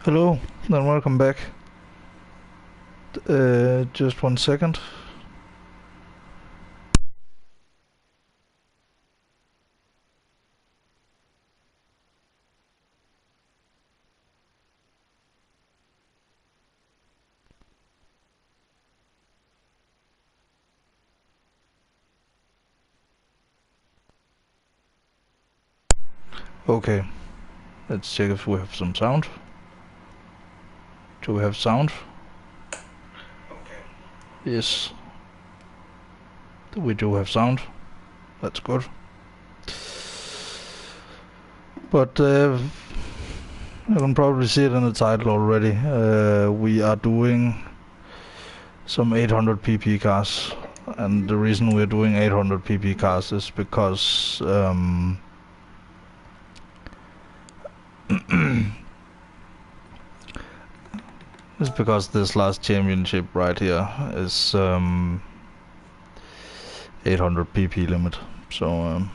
Hello, and welcome back. Just 1 second. Okay, let's check if we have some sound. Do we have sound? Okay. Yes. We do have sound. That's good. But you can probably see it in the title already. We are doing some 800 pp cars. And the reason we're doing 800 pp cars is because this last championship right here is 800 pp limit. So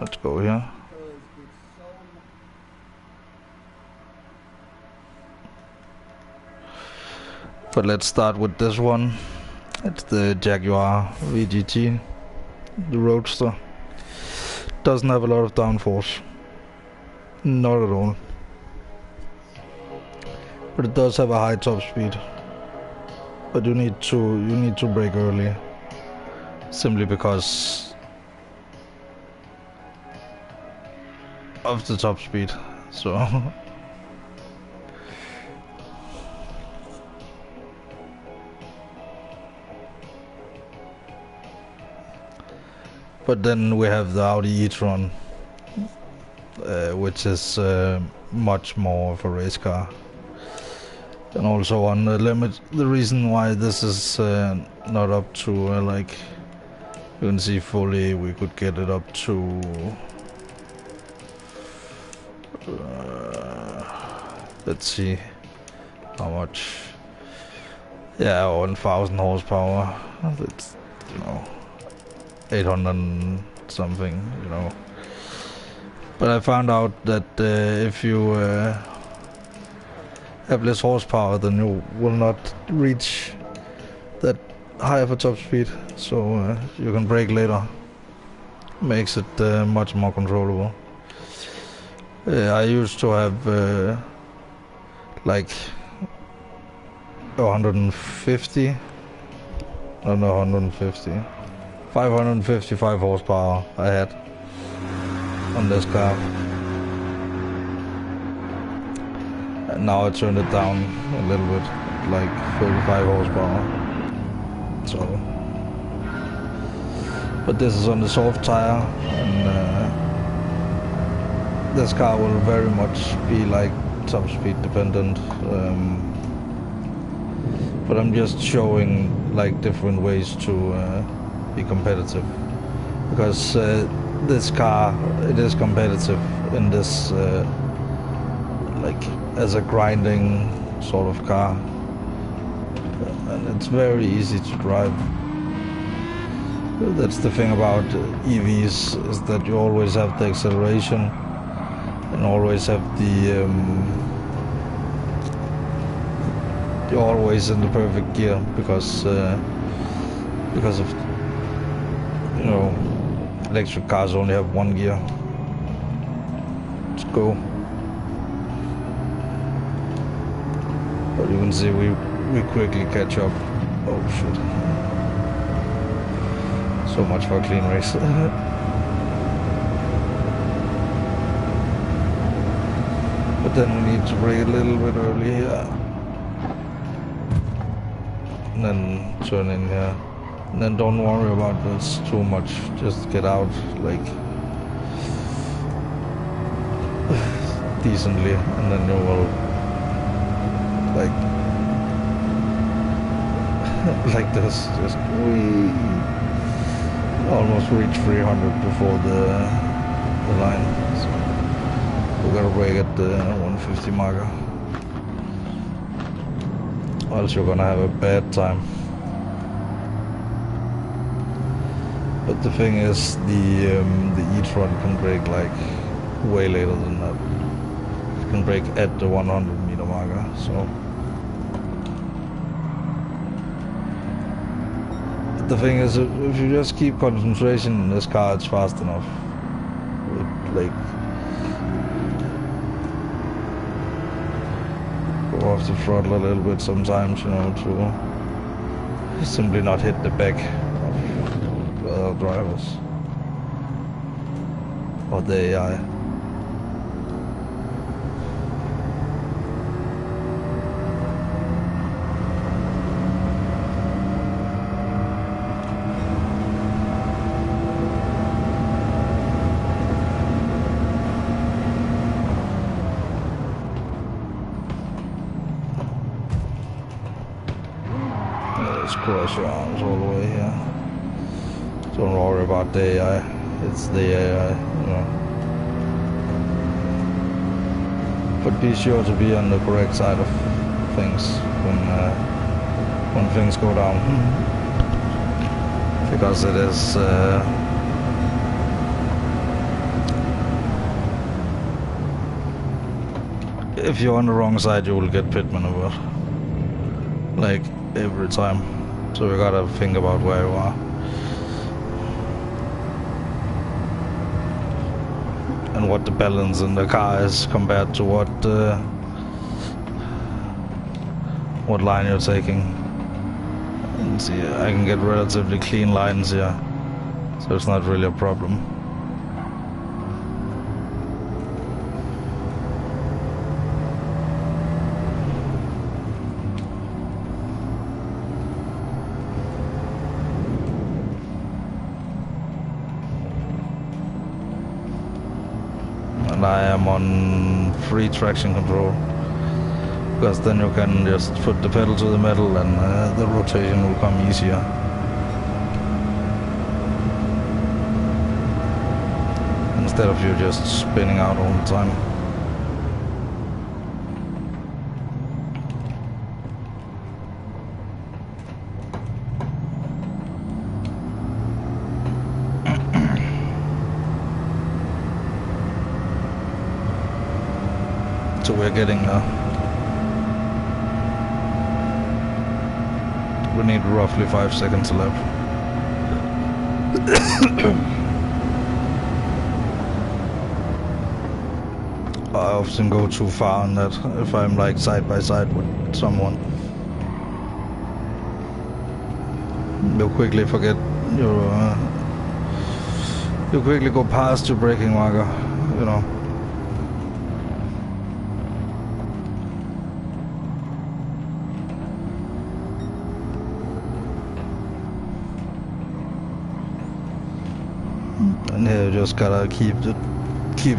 let's go here. But let's start with this one. It's the Jaguar VGT, the roadster. Doesn't have a lot of downforce, not at all. But it does have a high top speed. But you need to brake early, simply because of the top speed. So but then we have the Audi e-tron, which is much more of a race car. And also on the limit, the reason why this is not up to like, you can see fully, we could get it up to let's see how much. Yeah, 1000 horsepower. That's, 800 and something, But I found out that if you have less horsepower, then you will not reach that high of a top speed. So you can brake later. Makes it much more controllable. I used to have like 150. No, 150. 555 horsepower I had on this car. And now I turned it down a little bit, like 35 horsepower. So, but this is on the soft tire, and this car will very much be like top speed dependent. But I'm just showing like different ways to be competitive, because this car, it is competitive in this like as a grinding sort of car, and it's very easy to drive. That's the thing about EVs, is that you always have the acceleration and always have the you're always in the perfect gear, because of electric cars only have one gear. Let's go. But you can see we quickly catch up. Oh shit. So much for a clean race. But then we need to brake a little bit early here. And then turn in here. And then don't worry about this too much. Just get out like decently, and then you will like like this, just almost reach 300 before the line. So we gotta brake at the 150 marker, or else you're gonna have a bad time. But the thing is, the etron can brake like way later than that. It can brake at the 100 meter marker, so. The thing is, if you just keep concentration in this car, it's fast enough. Like, go off the throttle a little bit sometimes, you know, to simply not hit the back of other drivers or the AI. Cross your arms all the way here. Don't worry about the AI. It's the AI, you know. But be sure to be on the correct side of things when things go down, because it is. If you're on the wrong side, you will get pit maneuvered. Like every time. So you gotta think about where you are. And what the balance in the car is compared to what line you're taking. And see, I can get relatively clean lines here. So it's not really a problem. And I am on free traction control, because then you can just put the pedal to the metal and the rotation will come easier. Instead of you just spinning out all the time. So we're getting we need roughly 5 seconds left. I often go too far on that if I'm like side by side with someone. You'll quickly forget your you quickly go past your braking marker, you know. And here you just gotta keep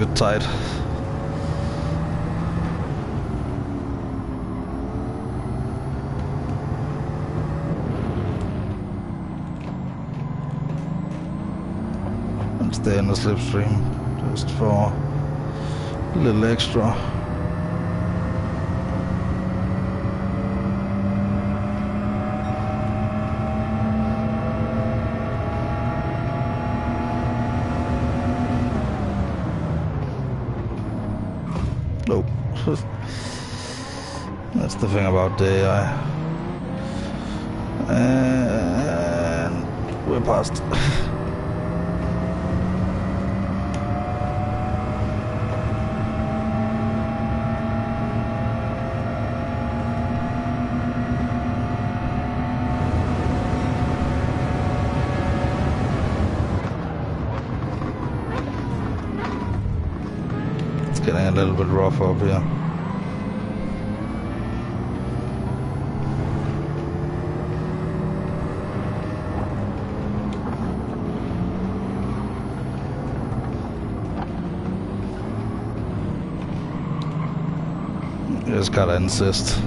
it tight. And stay in the slipstream just for a little extra. Nope. That's the thing about the AI. And we're past. It's getting a little bit rough up here. You just gotta insist.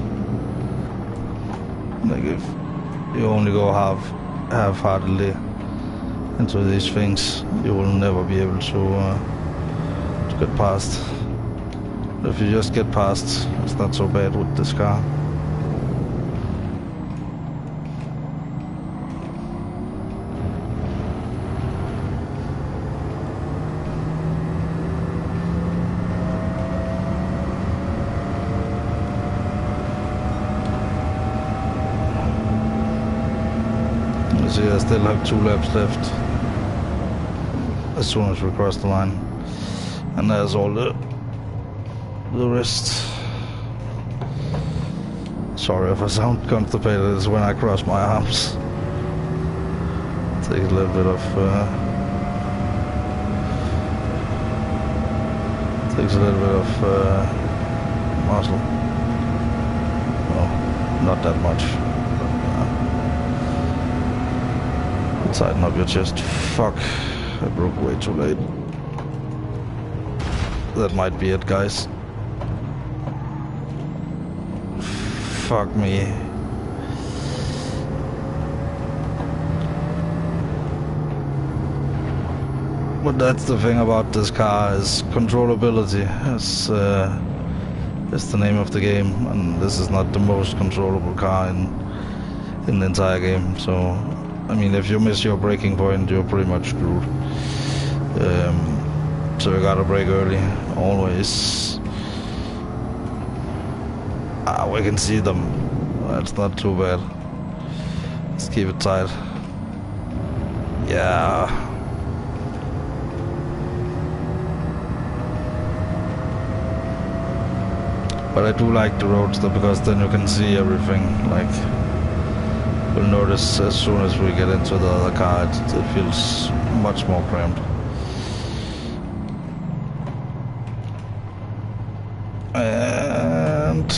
Like if you only go half-heartedly into these things, you will never be able to get past. If you just get past, it's not so bad with this car. see I still have 2 laps left as soon as we cross the line. And there's all the rest. Sorry if I sound constipated, it's when I cross my arms. Takes a little bit of muscle. Well, not that much. Tighten up your chest. Fuck, I broke way too late. That might be it, guys. Fuck me. But that's the thing about this car, is controllability. It's the name of the game, and this is not the most controllable car in the entire game. So, I mean, if you miss your braking point, you're pretty much screwed. So you gotta brake early, always. We can see them. That's not too bad. Let's keep it tight. Yeah. But I do like the roadster because then you can see everything. Like, you'll notice as soon as we get into the other car, it feels much more cramped. And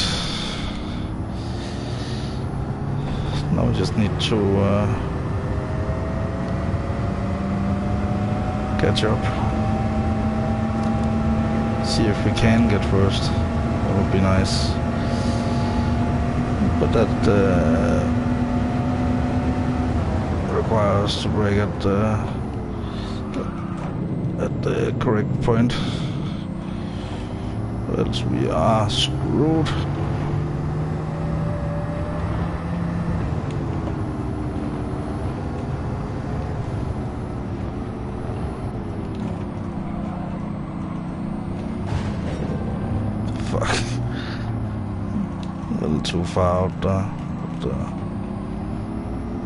now we just need to catch up. See if we can get first. That would be nice. But that requires us to brake at the correct point. Else we are screwed. Fuck. A little too far out there. But,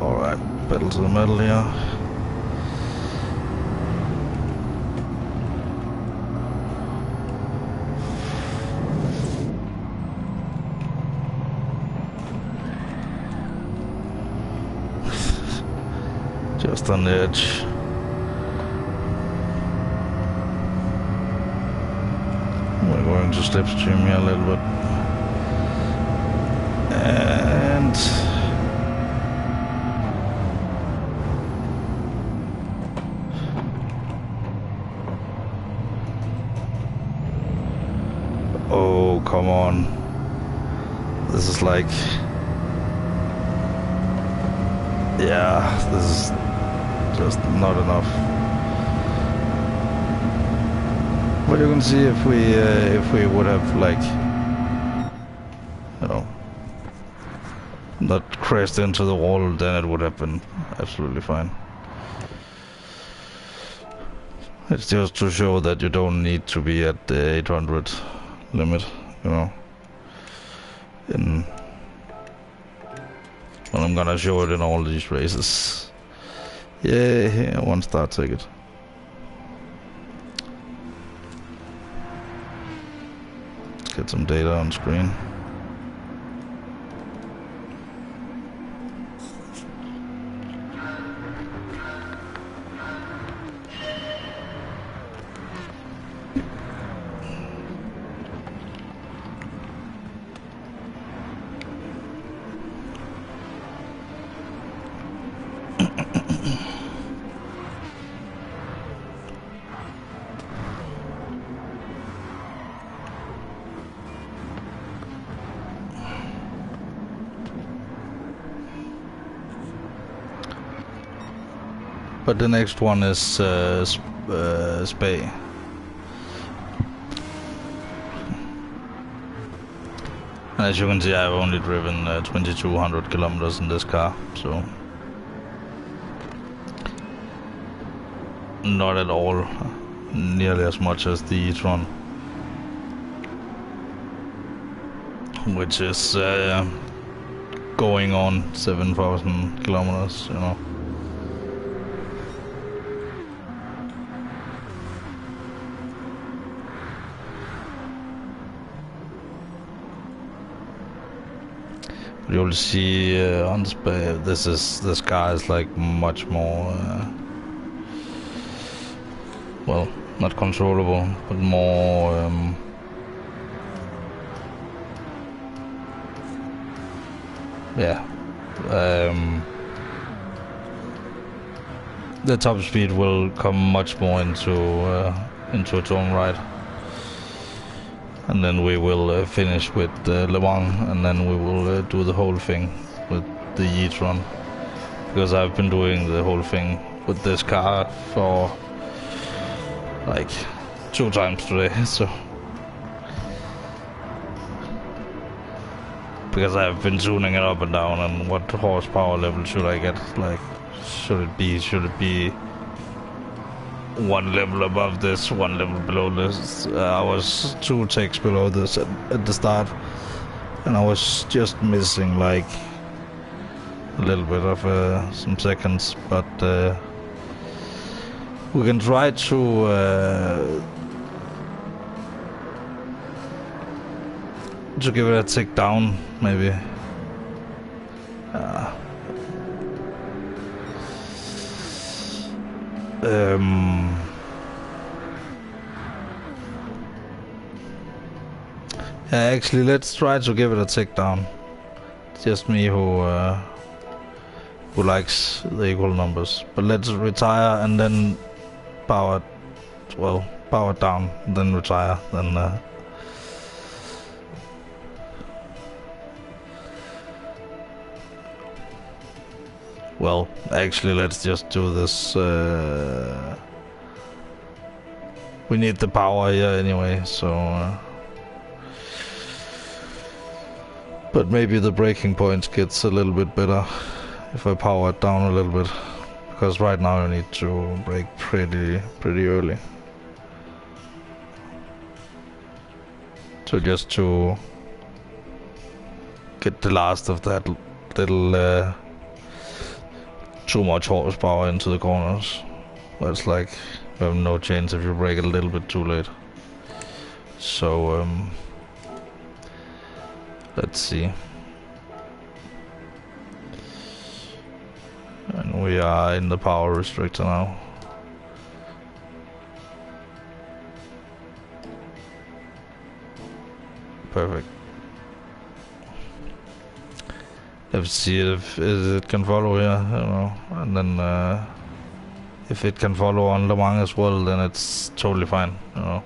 alright, pedal to the metal here. Just on the edge. We're going to slipstream here a little bit. And oh, come on. This is like, yeah, this is just not enough. But you can see if we would have, like, you know, not crashed into the wall, then it would have been absolutely fine. It's just to show that you don't need to be at the 800 limit, you know. And I'm gonna show it in all these races. Yeah, 1-star ticket. Let's get some data on screen. But the next one is Spay. And as you can see, I've only driven 2200 kilometers in this car, so not at all nearly as much as the etron, which is going on 7,000 kilometers, you know. You'll see on display. This car is like much more, well, not controllable, but more. Yeah. The top speed will come much more into its own right. And then we will finish with Le Mans, and then we will do the whole thing with the etron. Because I've been doing the whole thing with this car for like 2 times today, so. Because I've been tuning it up and down, and what horsepower level should I get? Like, should it be 1 level above this, 1 level below this? I was 2 ticks below this at the start, and I was just missing like a little bit of some seconds, but we can try to give it a tick down, maybe. Yeah, actually, let's try to give it a tick down. It's just me who likes the equal numbers. But let's retire and then power down, then retire, then. Well, actually, let's just do this. We need the power here anyway, so. But maybe the braking point gets a little bit better if I power it down a little bit, because right now I need to brake pretty early. So just to get the last of that little. Too much horsepower into the corners. That's like you have no chance if you brake it a little bit too late. So let's see. And we are in the power restrictor now. Perfect. Let's see if it can follow here, you know, and then if it can follow on Le Mans as well, then it's totally fine, you know.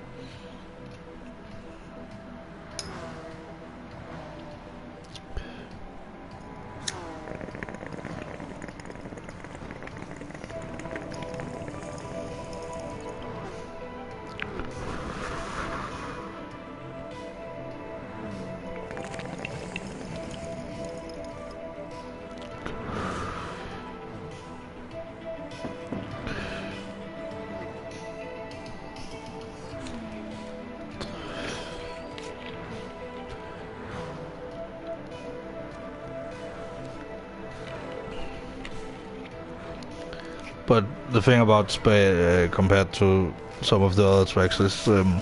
But the thing about Spa compared to some of the other tracks is in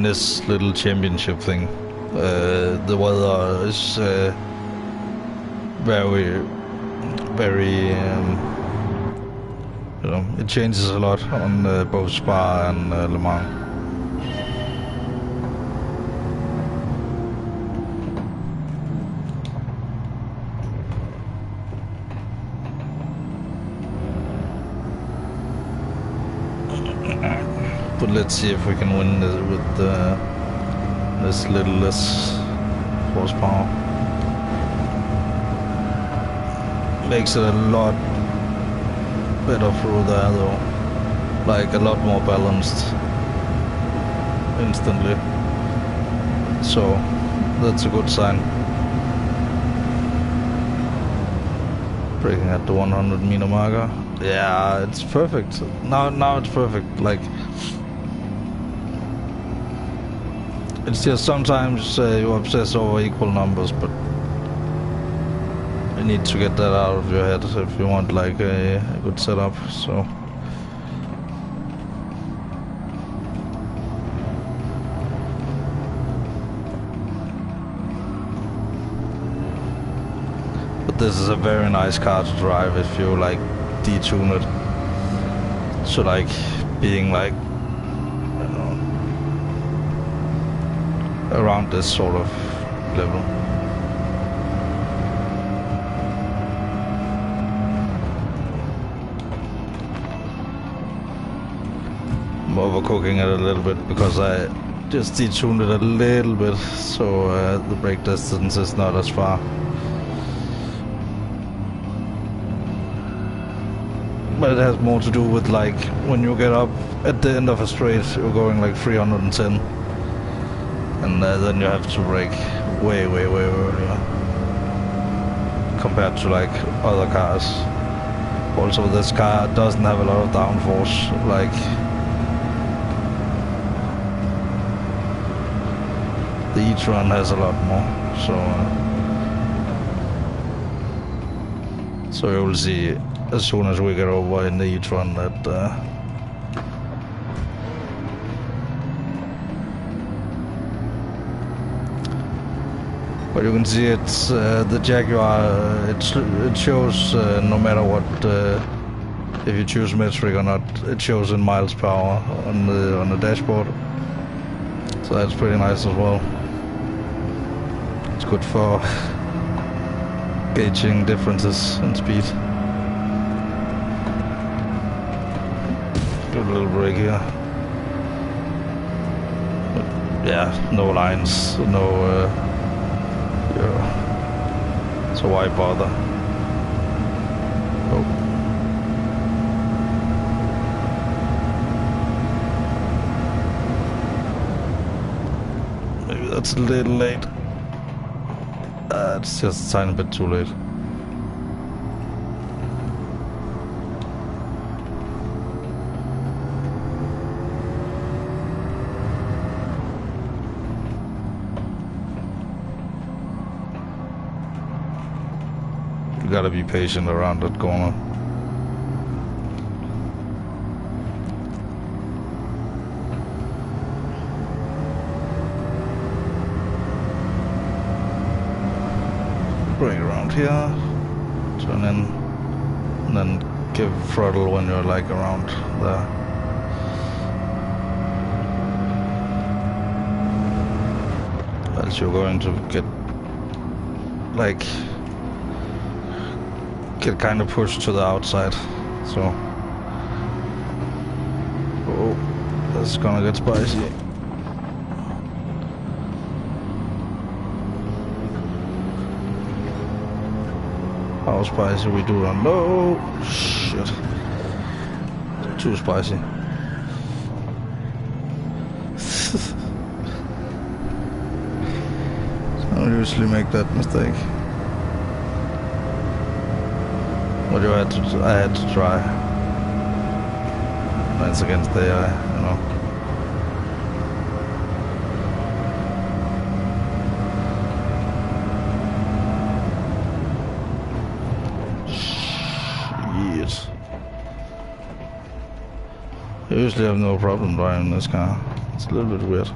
this little championship thing, the weather is very you know, it changes a lot on both Spa and Le Mans. But let's see if we can win this with this little less horsepower. Makes it a lot better through there though. Like a lot more balanced instantly. So that's a good sign. Braking at the 100 meter marker. Yeah, it's perfect. Now it's perfect. Like, it's just sometimes you obsess over equal numbers, but you need to get that out of your head if you want like a good setup. So this is a very nice car to drive if you like detune it. So like being like, I don't know, around this sort of level. I'm overcooking it a little bit because I just detuned it a little bit, so the brake distance is not as far. But it has more to do with like when you get up at the end of a straight, you're going like 310, and then you have to brake way earlier compared to like other cars. Also, this car doesn't have a lot of downforce, like the etron has a lot more, so you will see as soon as we get over in the etron that but you can see it's the Jaguar. It shows no matter what, if you choose metric or not, it shows in miles per hour on the dashboard. So that's pretty nice as well. It's good for gauging differences in speed. Good little brake here. But yeah, no lines, no. So why bother? Oh. Maybe that's a little late. It's just a tiny bit too late. You gotta be patient around that corner. Brake around here, turn in, and then give throttle when you're like around there. Else you're going to get kind of pushed to the outside. So, oh, this is gonna get spicy. How spicy we do on low? Shit. Too spicy. I don't usually make that mistake. But I had to try. That's against the AI, you know. I usually have no problem driving this car. It's a little bit weird.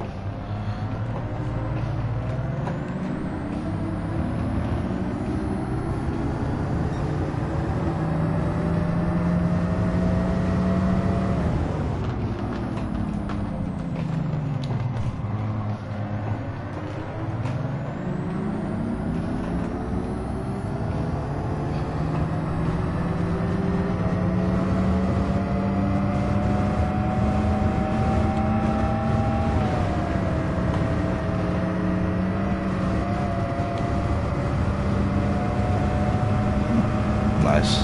Nice.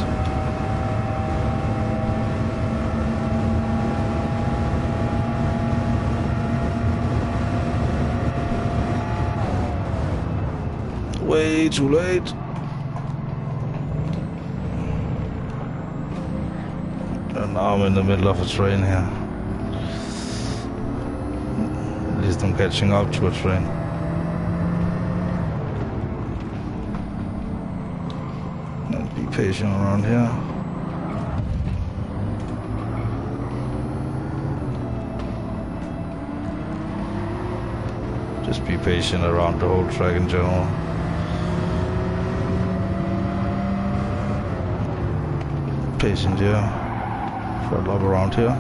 Way too late. And now I'm in the middle of a train here. At least I'm catching up to a train. Patient around here. Just be patient around the whole track in general. patient here. Throttle up around here.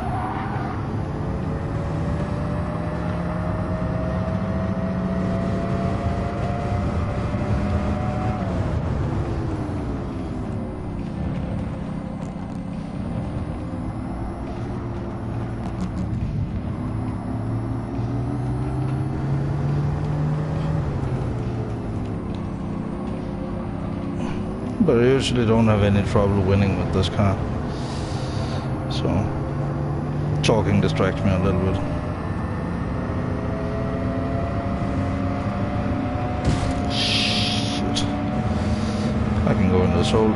But I usually don't have any trouble winning with this car. So, talking distracts me a little bit. Shit. I can go in this hole.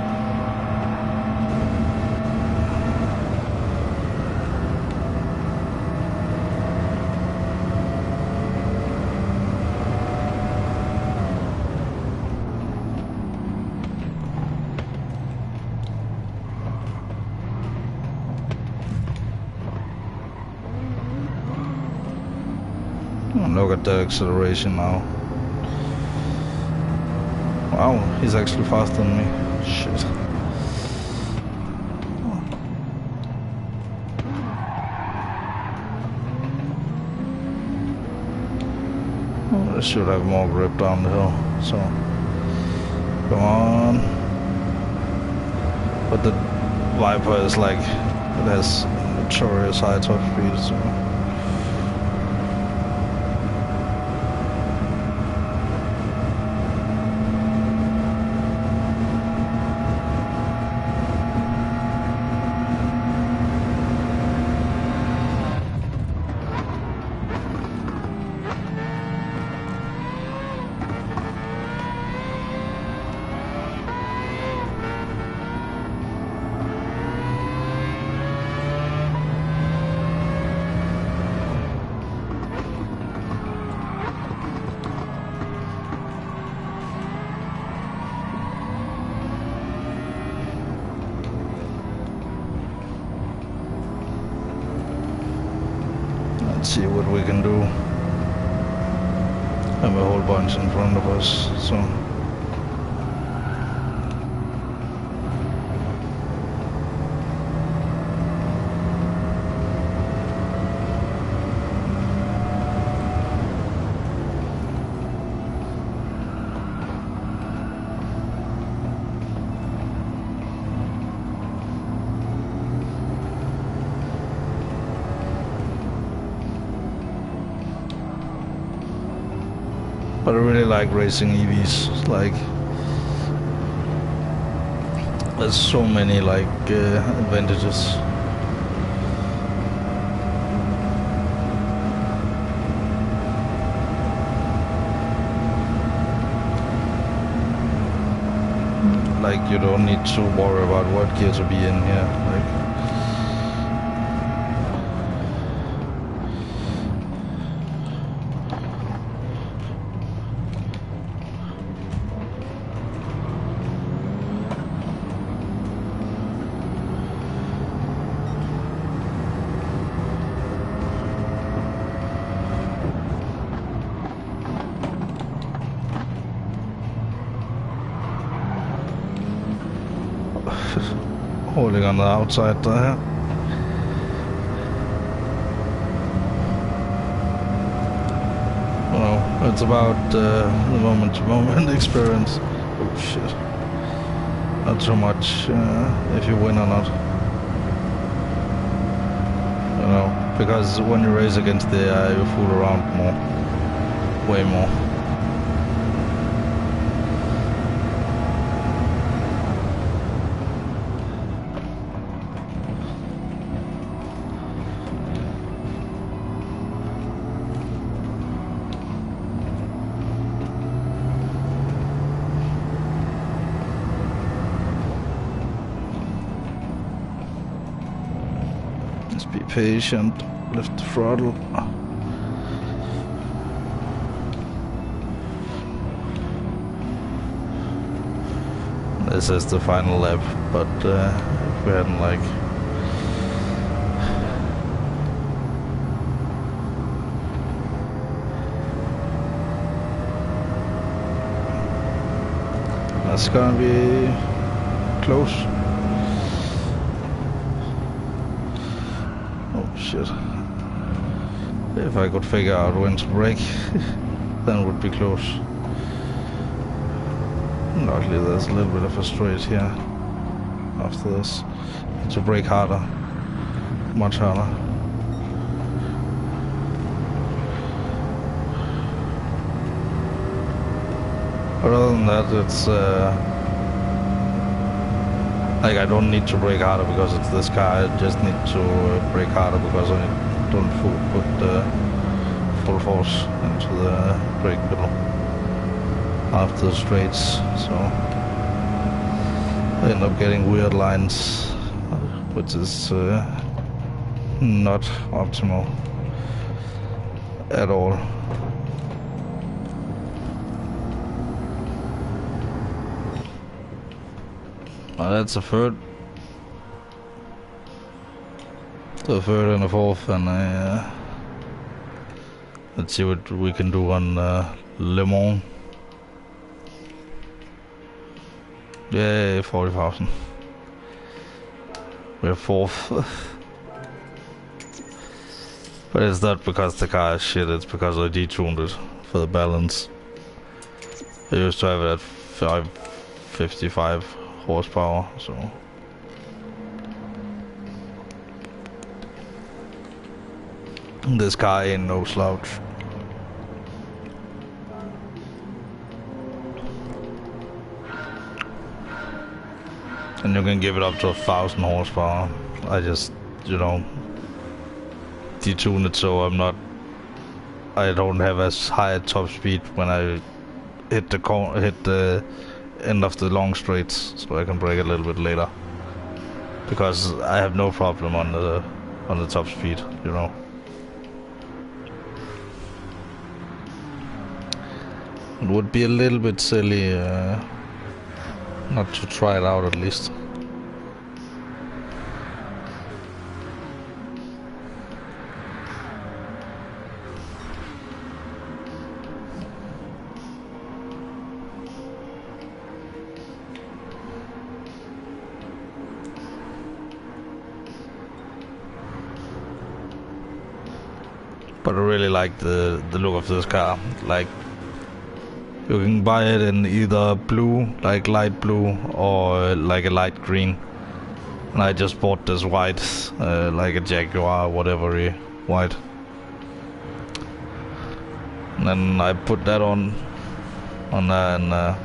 Look at that acceleration now. Wow, he's actually faster than me. Shit. I should have more grip down the hill, so come on. But the Viper is like, it has notorious high top speed, so see what we can do. Have a whole bunch in front of us, so but I really like racing EVs. Like, there's so many like advantages. Like, you don't need to worry about what gear to be in here. Like, holding on the outside there. Well, it's about the moment-to-moment experience. Oh shit. Not so much if you win or not. You know, because when you race against the AI, you fool around more. Way more. Be patient, lift the throttle. This is the final lap, but if we hadn't like that's gonna be close. shit. If I could figure out when to brake, then it would be close. Luckily there's a little bit of a straight here after this. Need to brake harder, much harder. But other than that, it's like I don't need to brake harder because it's this car. I just need to brake harder because I don't put full force into the brake pedal after the straights, so I end up getting weird lines, which is not optimal at all. Well, that's a third. So a third and a fourth, and let's see what we can do on Le Mans. Yay, 40,000. We're fourth. But it's not because the car is shit, it's because I detuned it for the balance. I used to have it at 555 horsepower, so. This car ain't no slouch. And you can give it up to 1,000 horsepower. I just, you know, detune it so I don't have as high a top speed when I hit the end of the long straights, so I can brake a little bit later. Because I have no problem on the top speed, you know. It would be a little bit silly not to try it out at least. But I really like the look of this car. Like, you can buy it in either blue, like light blue, or like a light green. And I just bought this white, like a Jaguar, whatever, white. And then I put that on there,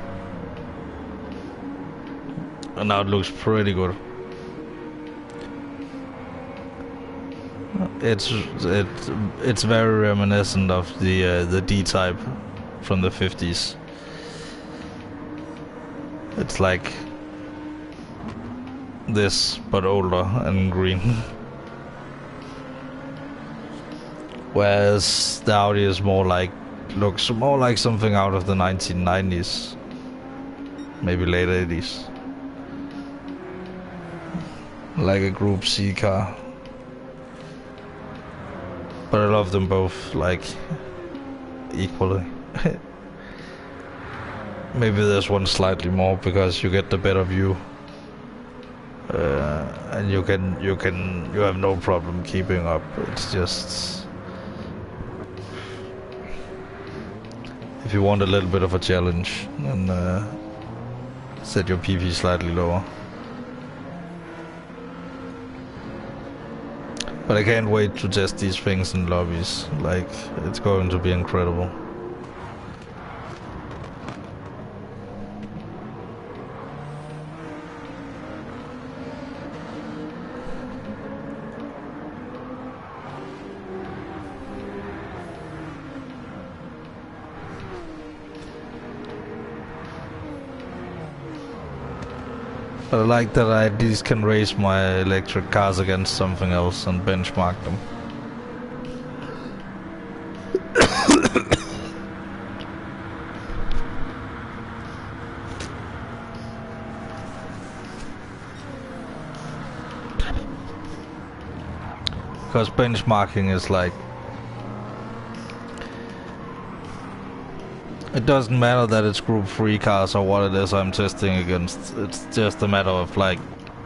and now it looks pretty good. It's very reminiscent of the D-Type from the 50s. It's like this, but older and green. Whereas the Audi is looks more like something out of the 1990s, maybe late 80s, like a Group C car. But I love them both, like, equally. Maybe this one slightly more because you get the better view, and you have no problem keeping up. It's just if you want a little bit of a challenge, then set your PP slightly lower. But I can't wait to test these things in lobbies. Like, it's going to be incredible. But I like that I at least can race my electric cars against something else and benchmark them. Because benchmarking is like, it doesn't matter that it's Group 3 cars or what it is I'm testing against. It's just a matter of like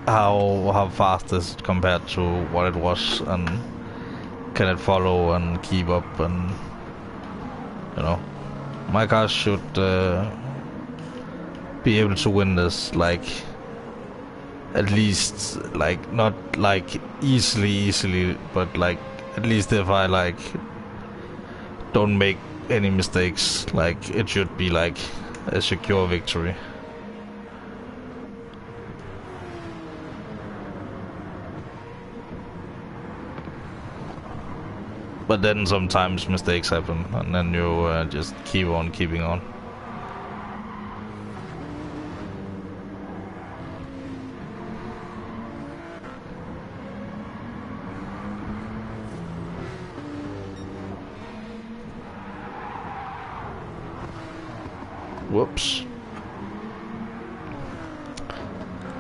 how fast is it compared to what it was, and can it follow and keep up, and you know, my car should be able to win this, like at least, like not like easily, but like at least if I like don't make any mistakes, like it should be like a secure victory. But then sometimes mistakes happen, and then you just keep on keeping on. Whoops.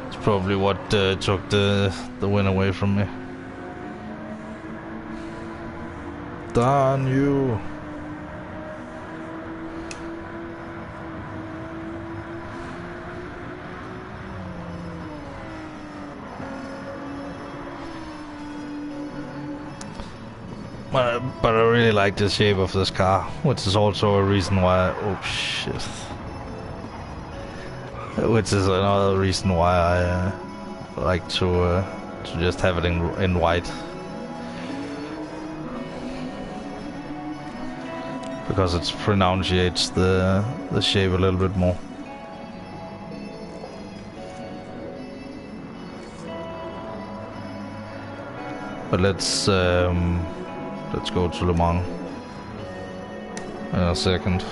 It's probably what took the win away from me. Darn you. But I really like the shape of this car, which is also a reason why... Oh shit. Which is another reason why I like to just have it in white. Because it pronunciates the shape a little bit more. But let's go to Le Mans in a second.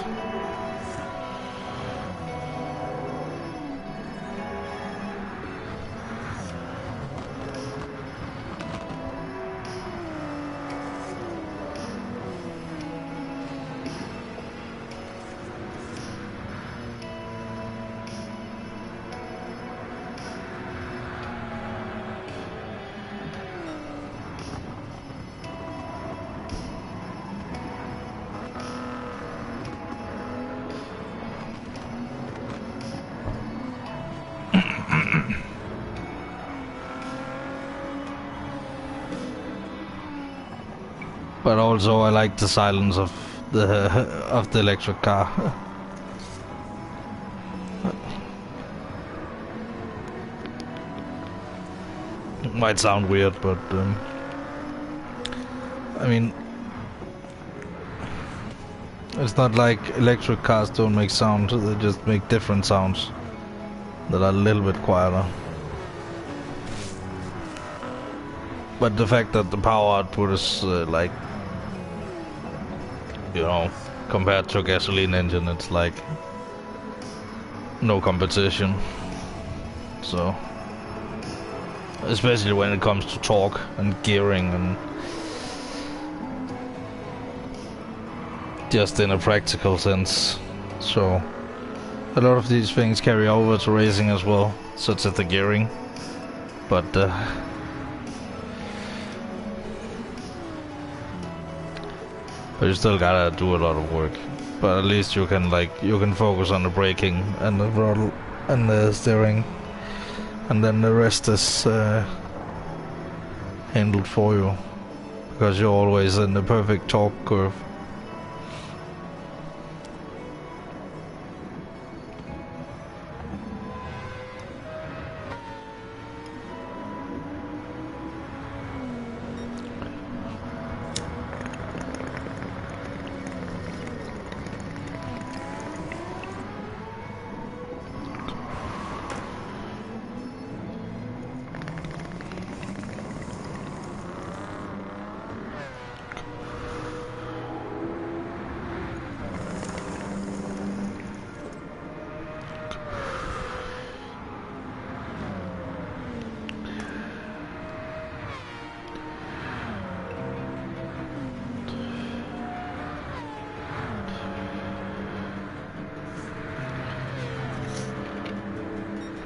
But also I like the silence of the electric car. It might sound weird, but I mean, it's not like electric cars don't make sound, they just make different sounds that are a little bit quieter. But the fact that the power output is like, you know, compared to a gasoline engine, it's like no competition. So, especially when it comes to torque and gearing and just in a practical sense. So, a lot of these things carry over to racing as well, such as the gearing. But you still gotta do a lot of work. But at least you can focus on the braking and the throttle and the steering, and then the rest is handled for you, because you're always in the perfect torque curve.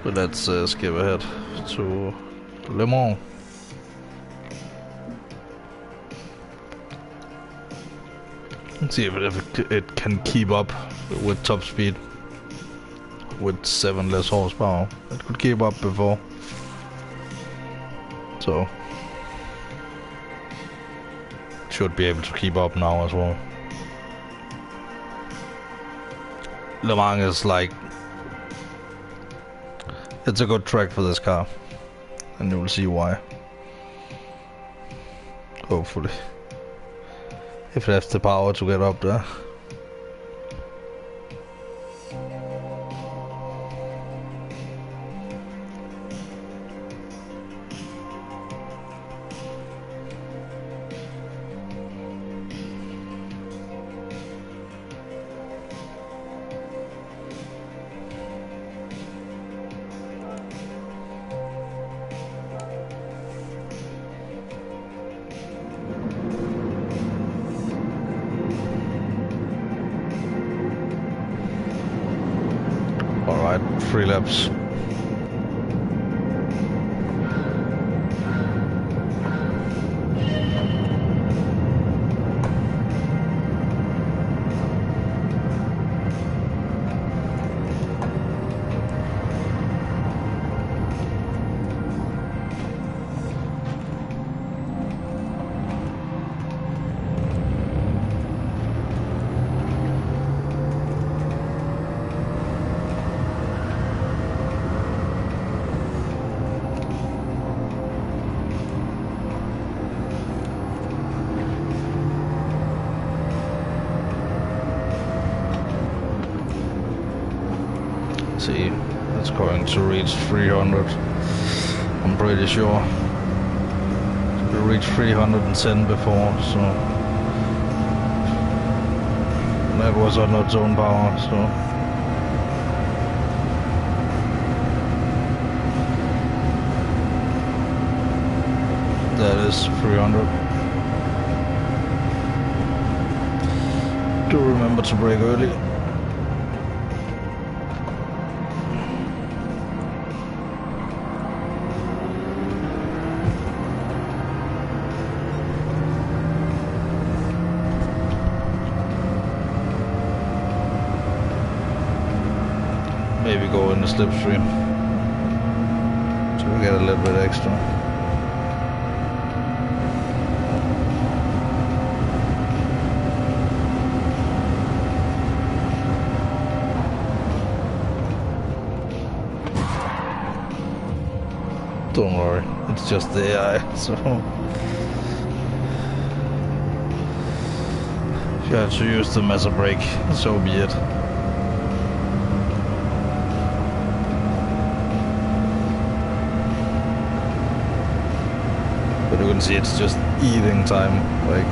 But let's skip ahead to Le Mans. Let's see if it can keep up with top speed with 7 less horsepower. It could keep up before. So should be able to keep up now as well. Le Mans is like, it's a good track for this car, and you will see why. Hopefully, if it has the power to get up there. Alright, 3 laps. See, it's going to reach 300. I'm pretty sure. We reached 310 before, so that was under zone power, so that is 300. Do remember to brake early. Maybe go in the slipstream to get a little bit extra. Don't worry, it's just the AI, so if you have to use them as a brake, so be it. But you can see it's just eating time, like.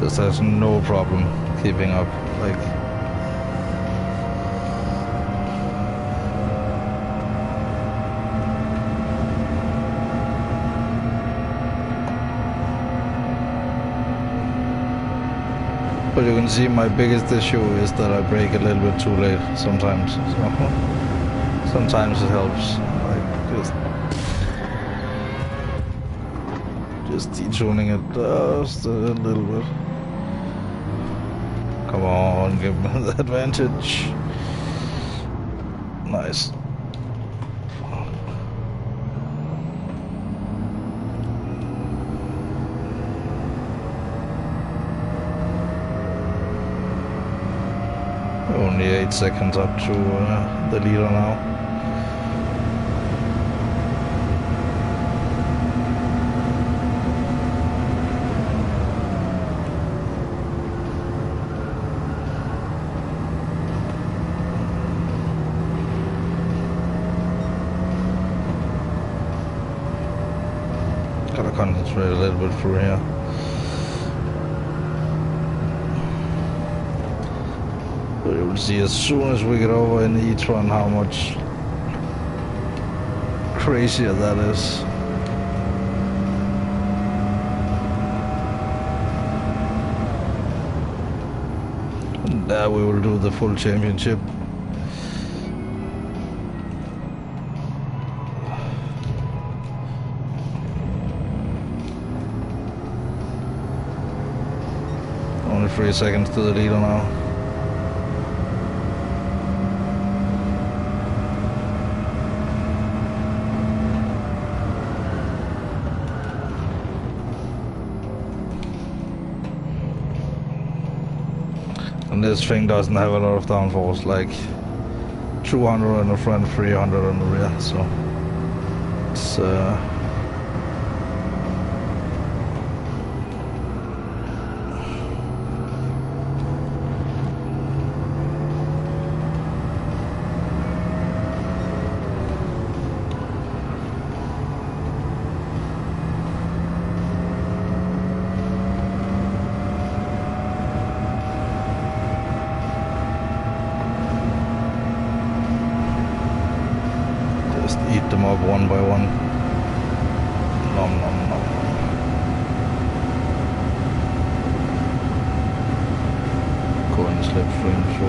This has no problem keeping up, like. But you can see my biggest issue is that I brake a little bit too late sometimes. So sometimes it helps, like just detuning it just a little bit. Come on, give me the advantage. Nice. Only 8 seconds up to the leader now. Gotta concentrate a little bit through here. But you will see as soon as we get over in the etron how much crazier that is. And there we will do the full championship. Only 3 seconds to the leader now. And this thing doesn't have a lot of downforce, like 200 in the front, 300 in the rear, so it's eat them up one by one. Nom nom nom. Going slipstream, so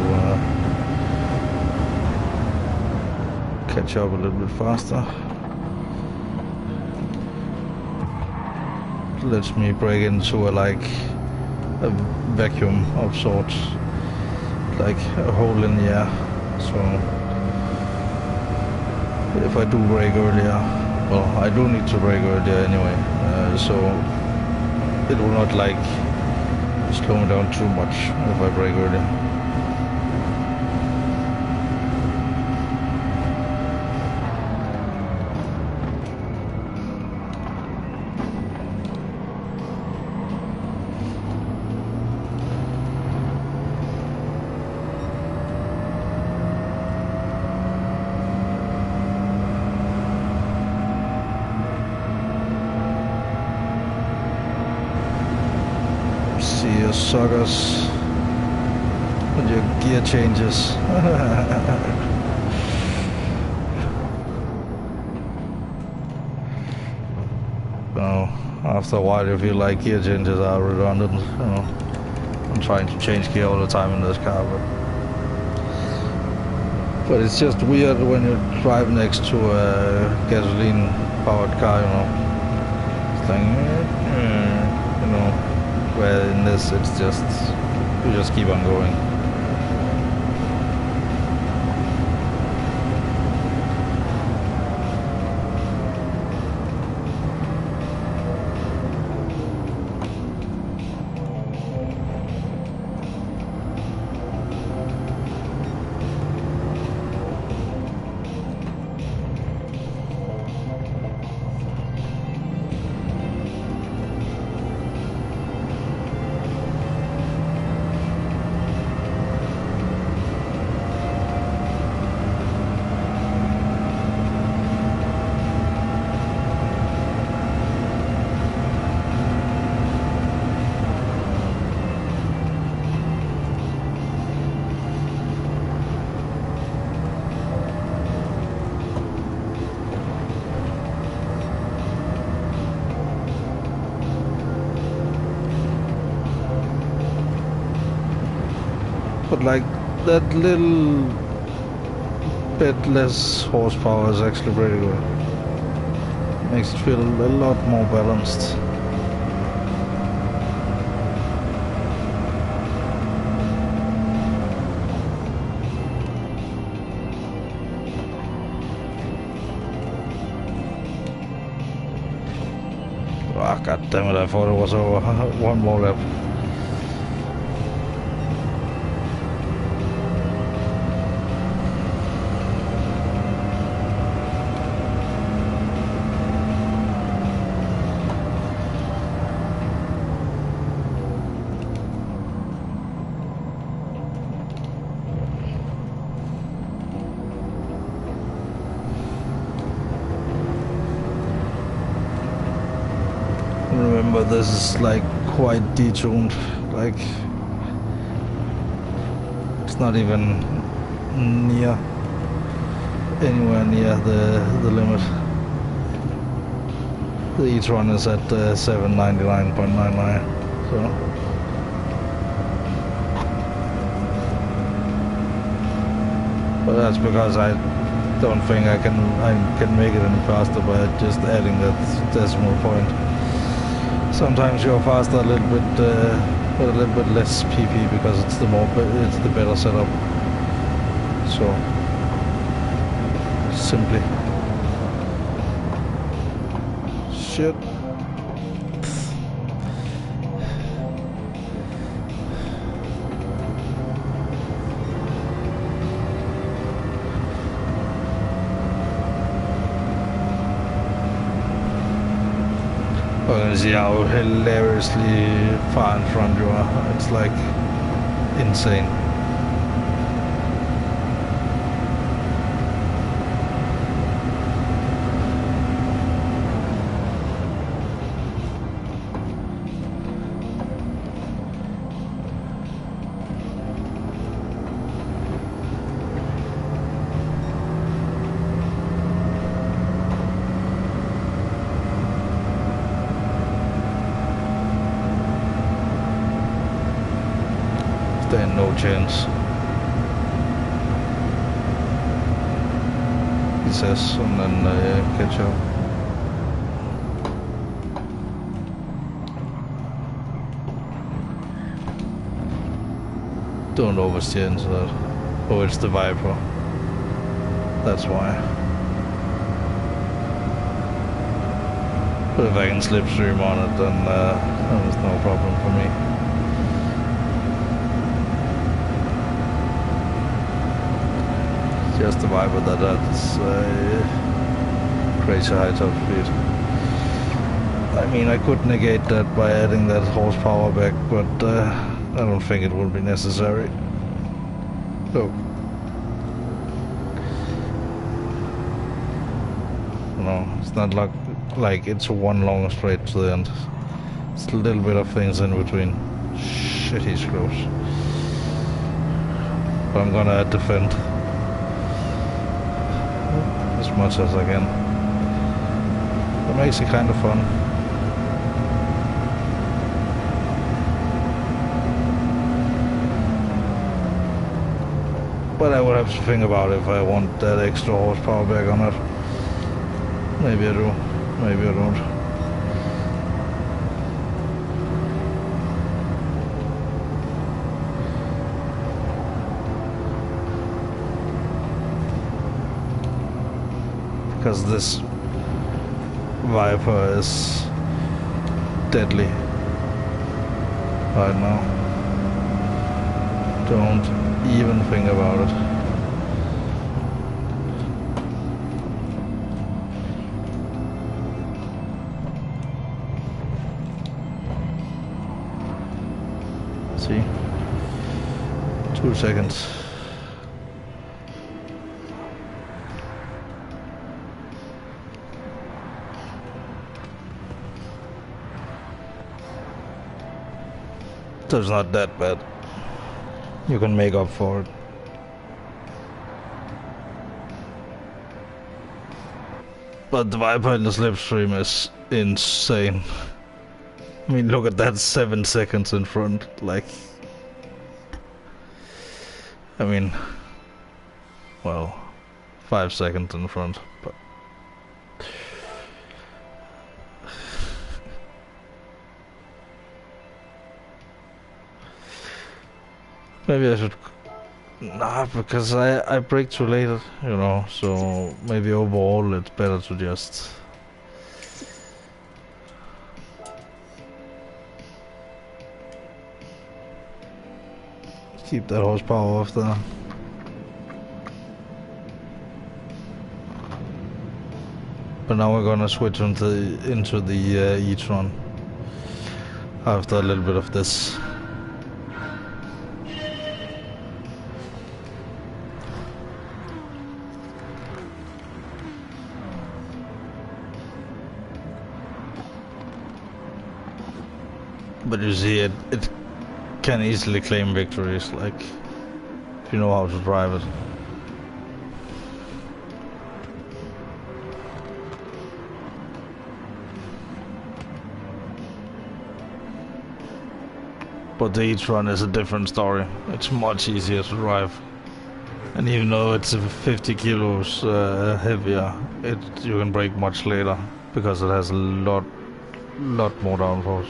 catch up a little bit faster. Lets me break into a vacuum of sorts, like a hole in the air. So if I do brake earlier, well, I do need to brake earlier anyway, so it will not slow me down too much if I brake earlier. See you suckers with your gear changes. Well, after a while you feel like gear changes are redundant, you know. I'm trying to change gear all the time in this car, but it's just weird when you drive next to a gasoline powered car, you know. It's like, you know. Where in this it's just, you just keep on going. But like that little bit less horsepower is actually pretty good. Makes it feel a lot more balanced. Ah, god damn it, I thought it was over. One more lap. Remember, this is like quite detuned, like it's not even anywhere near the limit. The etron is at 799.99, so but that's because I don't think I can make it any faster by just adding that decimal point. Sometimes you're faster a little bit but a little bit less PP because it's the better setup. So simply shit. You can see how hilariously far in front you are. It's like insane. Stand no chance, he says, and then catch up. Don't oversteer into that. Oh, it's the Viper. That's why. But if I can slipstream on it, then there's no problem for me. Just the Viper that's crazy high top speed. I mean, I could negate that by adding that horsepower back, but I don't think it will be necessary. So, no, it's not like it's one long straight to the end. It's a little bit of things in between. Shit, he's close. But I'm gonna defend as much as I can. It makes it kind of fun. But I would have to think about if I want that extra horsepower back on it. Maybe I do, maybe I don't. Because this Viper is deadly right now. Don't even think about it. See? 2 seconds. So it's not that bad. You can make up for it. But the Viper in the slipstream is insane. I mean, look at that, 7 seconds in front. Like, I mean, well, 5 seconds in front, but maybe I should. Nah, because I brake too late, you know, so maybe overall it's better to just keep that horsepower off there. But now we're gonna switch into the etron after a little bit of this. But you see, it can easily claim victories, like, if you know how to drive it. But the etron is a different story. It's much easier to drive. And even though it's 50 kilos heavier, you can brake much later, because it has a lot more downforce.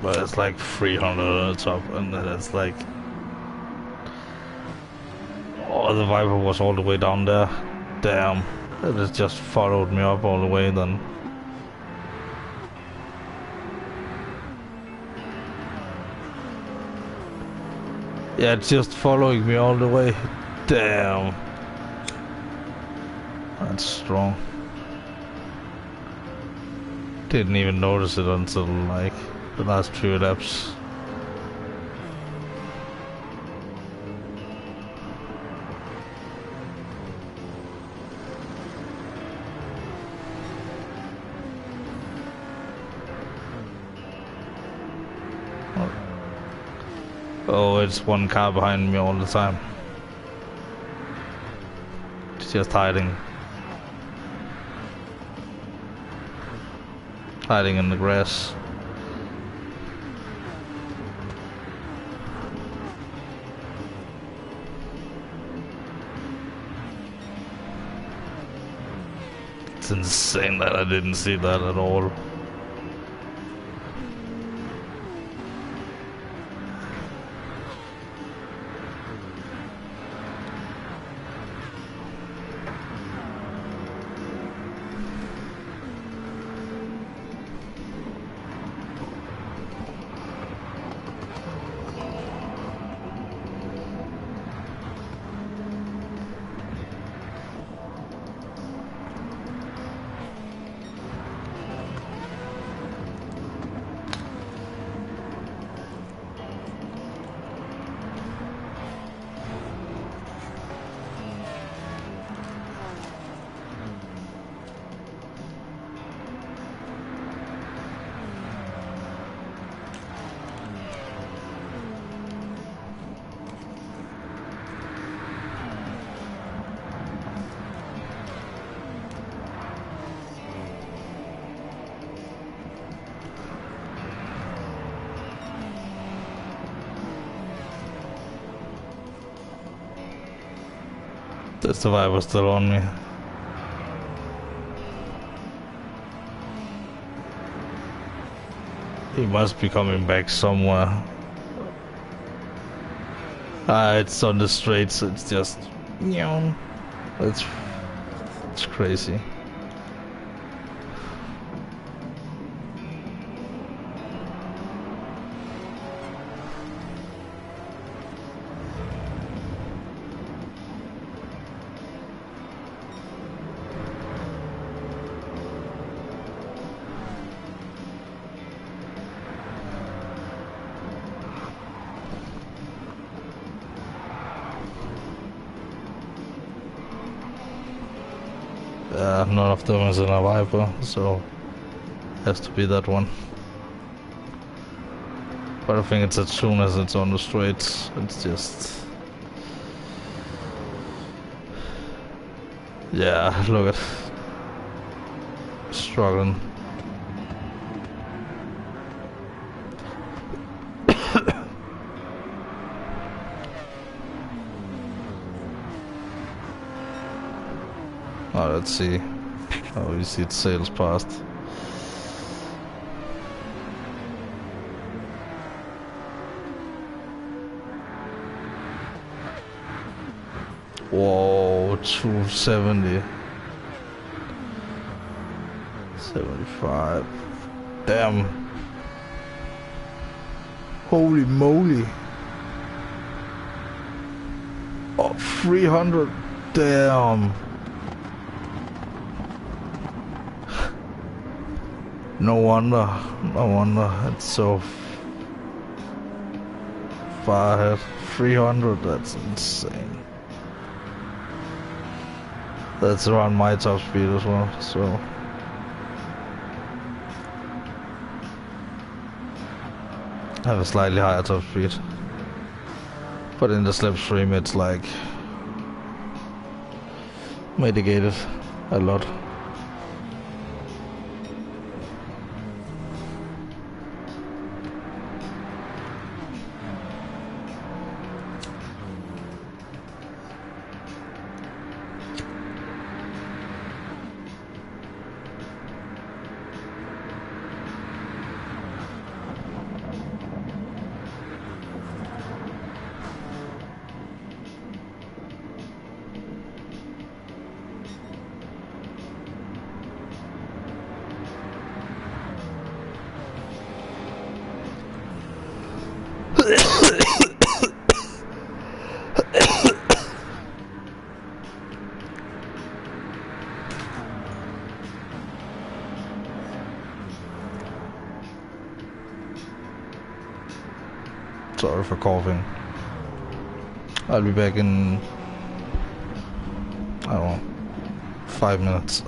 but it's like 300 on the top, and then it's like, oh, the Viper was all the way down there. Damn, it just followed me up all the way then. Yeah, it's just following me all the way. Damn. That's strong. Didn't even notice it until like the last 2 laps. Oh, it's one car behind me all the time. It's just hiding. Hiding in the grass. It's insane that I didn't see that at all. The survivor still on me. He must be coming back somewhere. It's on the straights. It's just, it's crazy. None of them is in a Viper, so has to be that one. But I think it's as soon as it's on the straights, it's just... Yeah, look at... Struggling. Oh, let's see. Oh, you see it sails past. Whoa, 270. 75. Damn. Holy moly. Oh, 300. Damn. No wonder, it's so far ahead. 300, that's insane. That's around my top speed as well, so. I have a slightly higher top speed. But in the slipstream it's like mitigated a lot. Sorry for coughing. I'll be back in, I don't know, 5 minutes.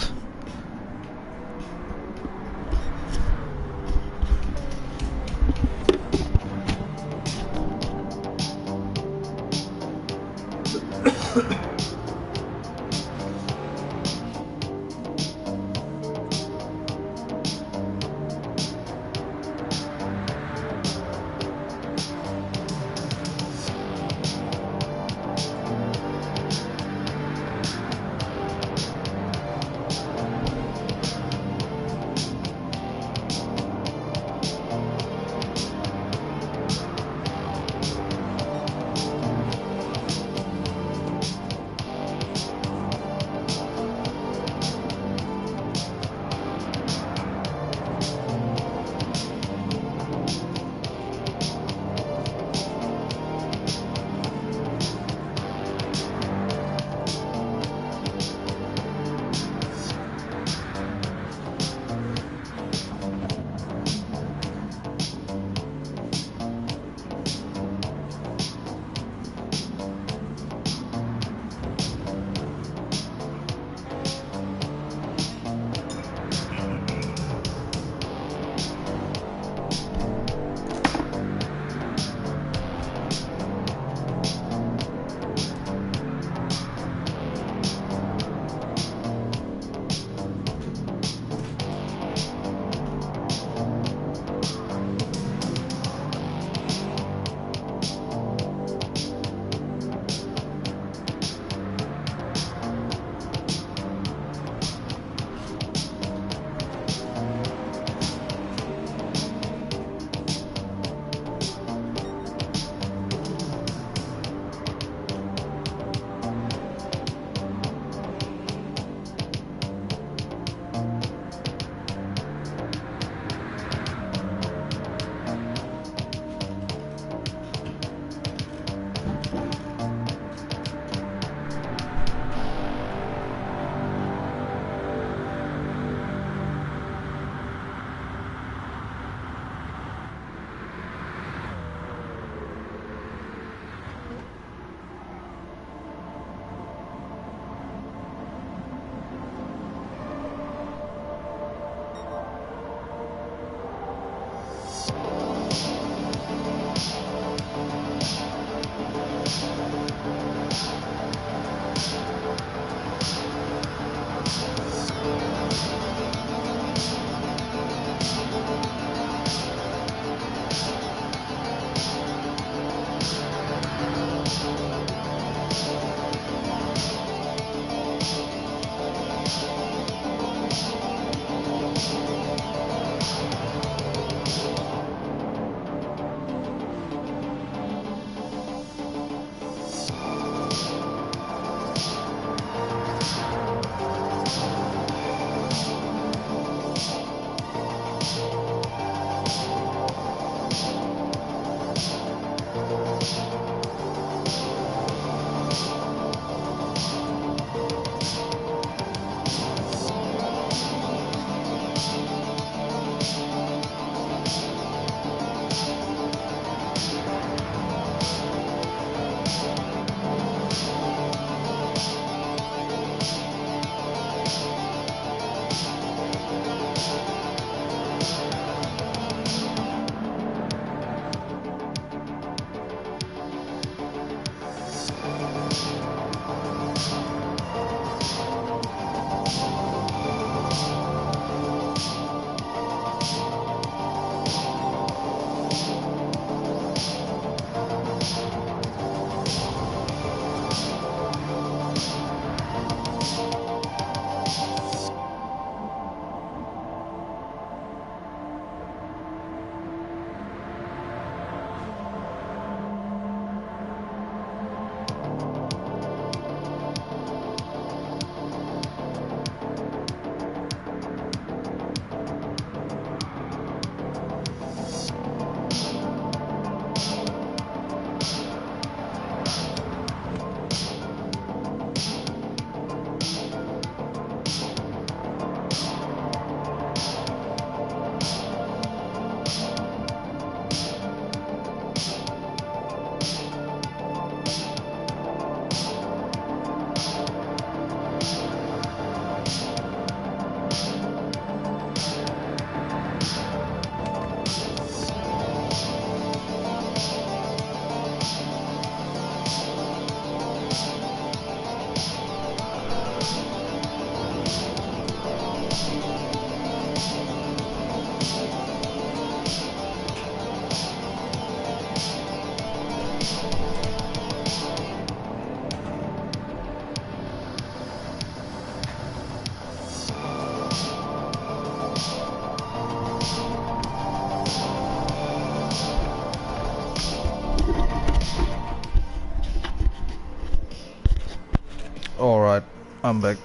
I'm back.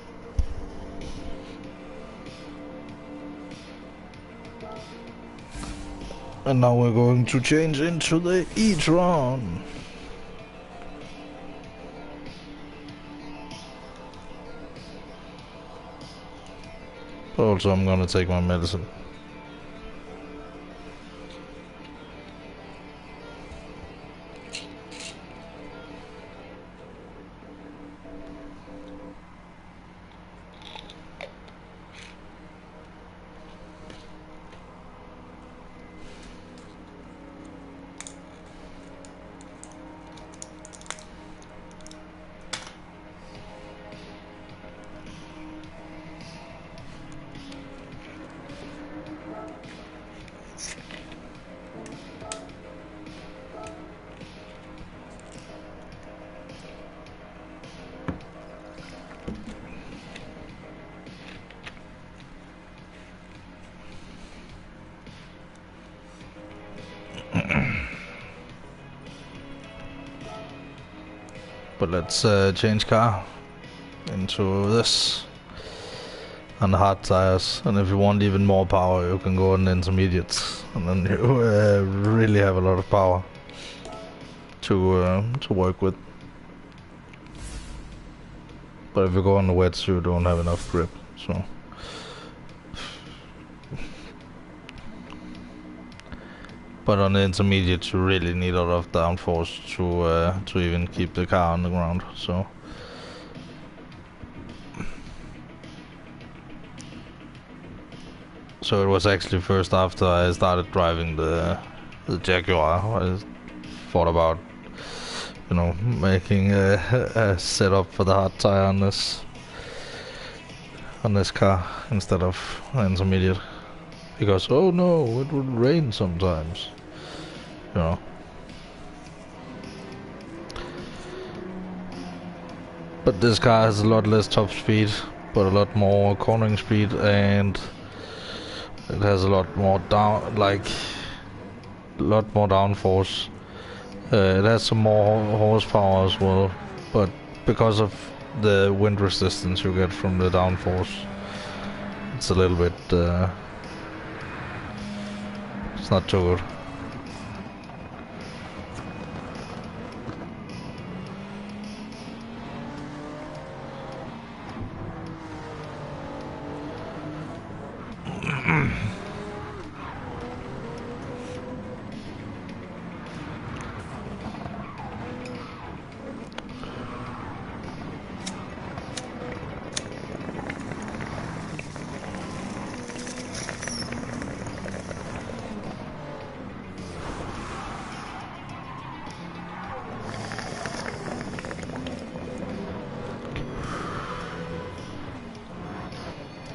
And now we're going to change into the etron. Also, I'm gonna take my medicine. But let's change car into this on the hard tires, and if you want even more power you can go on the intermediates, and then you really have a lot of power to work with. But if you go on the wets you don't have enough grip, so but on the intermediate you really need a lot of downforce to even keep the car on the ground. So it was actually first after I started driving the Jaguar I thought about, you know, making a setup for the hard tire on this car instead of intermediate, because oh no, it would rain sometimes, you know. But this car has a lot less top speed, but a lot more cornering speed, and it has a lot more downforce. It has some more horsepower as well, but because of the wind resistance you get from the downforce, it's a little bit it's not too good.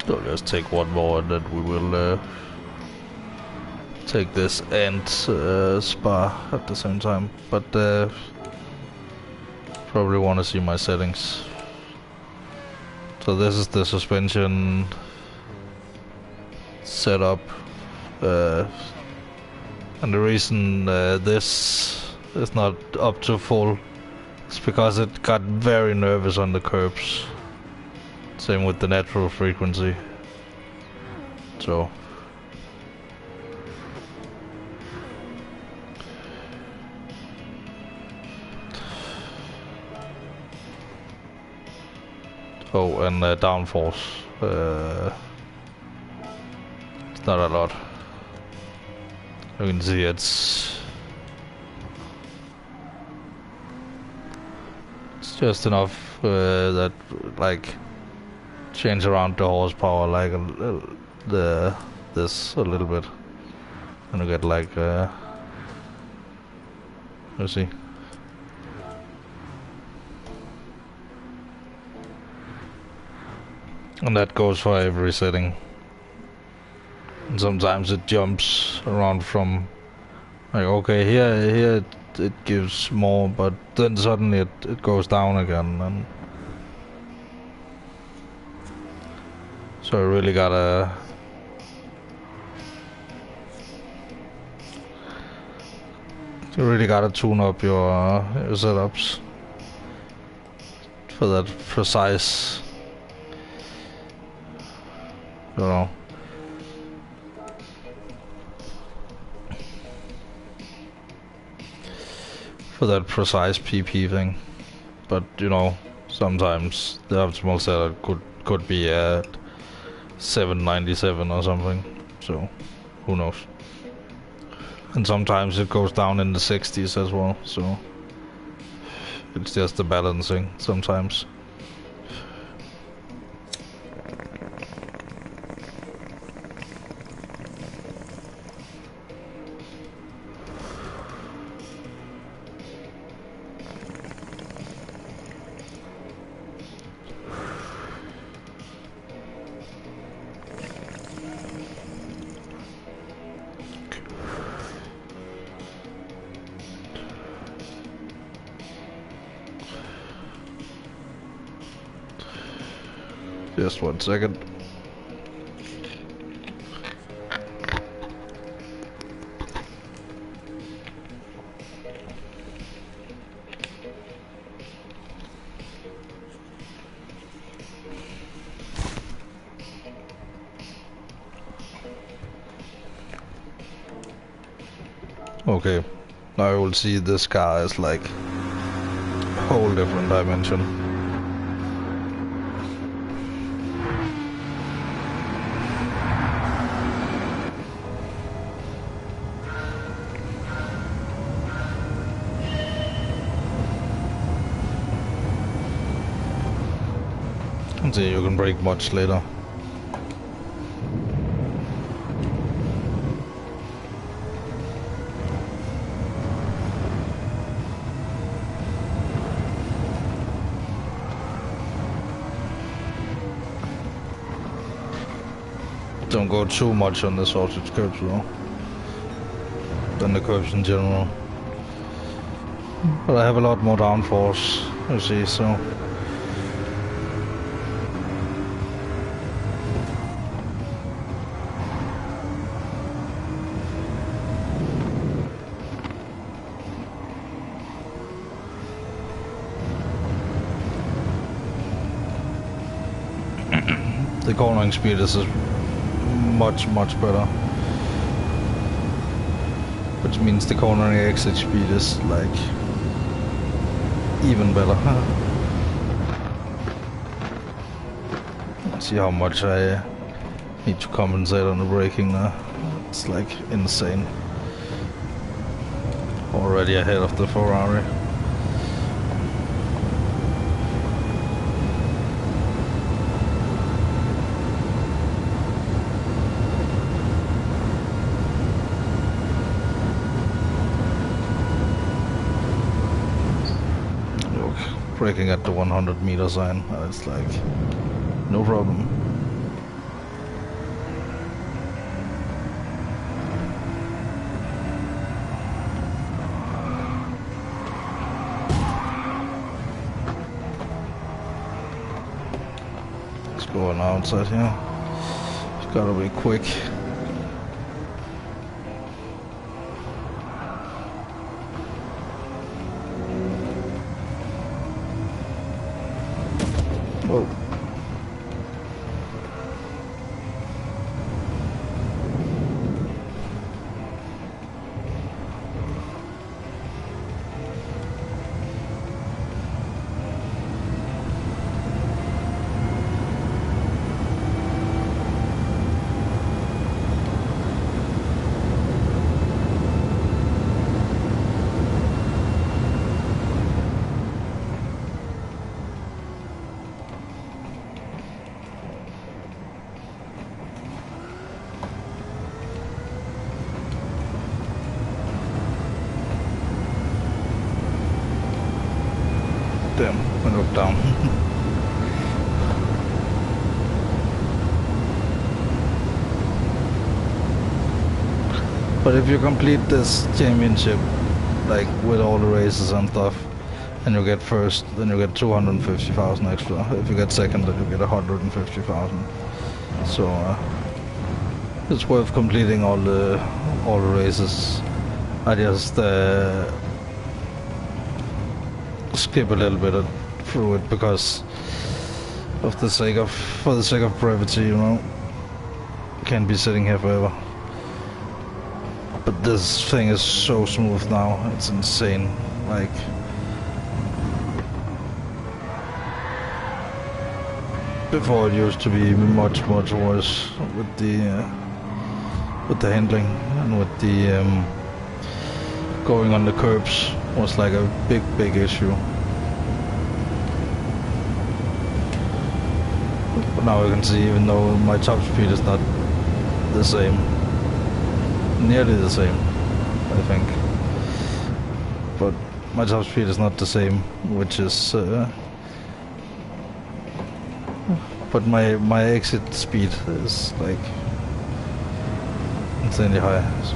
So let's take one more and then we will take this and spa at the same time. But probably want to see my settings. So this is the suspension setup, and the reason this is not up to full is because it got very nervous on the curbs. Same with the natural frequency. So and downforce, it's not a lot. You can see it's just enough that like change around the horsepower like this a little bit, and you get like let's see. And that goes for every setting. And sometimes it jumps around from like, okay, here it gives more, but then suddenly it goes down again, and so you really gotta tune up your setups for that precise You know. For that precise PP thing. But you know, sometimes the optimal setup could be at 797 or something. So who knows? And sometimes it goes down in the 60s as well, so it's just the balancing sometimes. Just 1 second. Okay, now you will see this car is like a whole different dimension. So you can brake much later. Don't go too much on the sausage curbs though, than the curbs in general. But I have a lot more downforce, you see, so. The cornering speed is much better, which means the cornering exit speed is like even better. See how much I need to compensate on the braking now. It's like insane. Already ahead of the Ferrari. Braking at the 100 meter sign, it's like no problem. Let's go on outside here. It's gotta be quick. Whoa. Damn, I looked down. But if you complete this championship, like with all the races and stuff, and you get first, then you get 250,000 extra. If you get second, then you get 150,000. So it's worth completing all the races. I just skip a little bit through it because of the sake of, for the sake of brevity, you know. can't be sitting here forever. But this thing is so smooth now, it's insane. Like, before it used to be much worse with the handling and with the going on the curbs was like a big issue. But now you can see, even though my top speed is not the same, nearly the same, I think, but my top speed is not the same, which is but my exit speed is like insanely high, so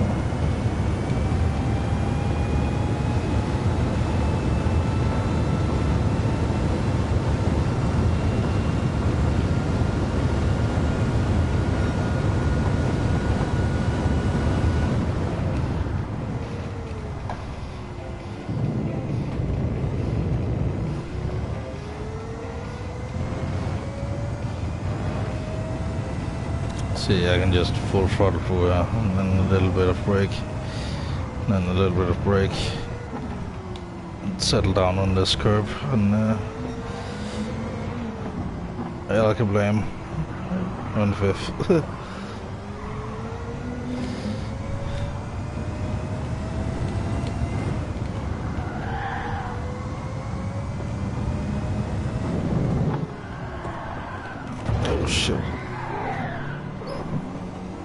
see, I can just full throttle through here, and then a little bit of brake, and then a little bit of brake, and settle down on this curb, and I can blame on fifth. Oh shit.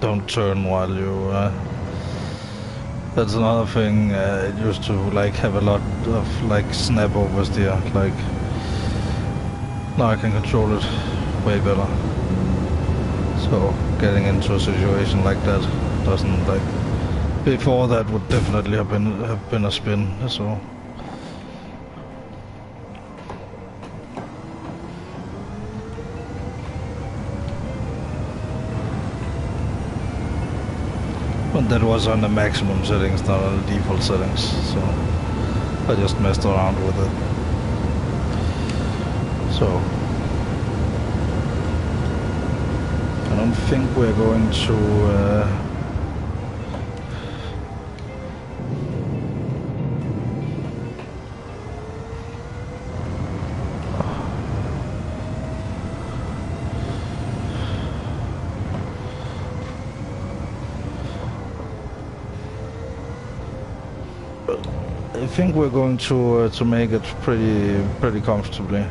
Don't turn while you that's another thing. It used to like have a lot of like snap overs there, like now I can control it way better, so getting into a situation like that doesn't, like, before that would definitely have been a spin, so but that was on the maximum settings, not on the default settings, so I just messed around with it. So I don't think we're going to I think we're going to make it pretty comfortably.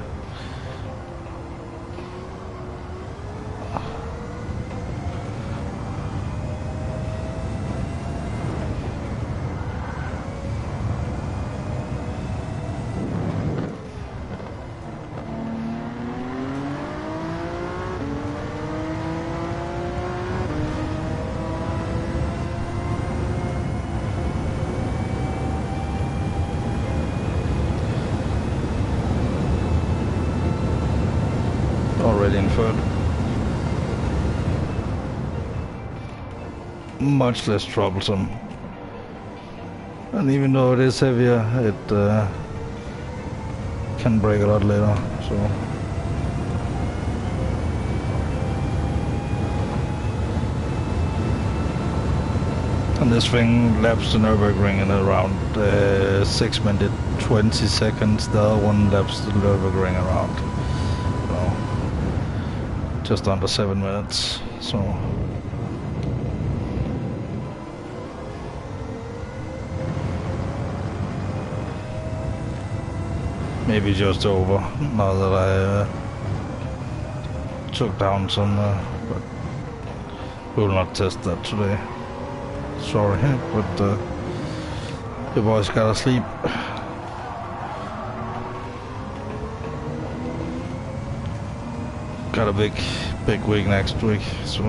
Already in third. Much less troublesome. And even though it is heavier, it can break a lot later, so. And this thing laps the Nürburgring in around 6 minutes 20 seconds. The other one laps the Nürburgring around, just under 7 minutes, so maybe just over now that I took down some, but we will not test that today. Sorry, but the boys gotta sleep. Got a big week next week, so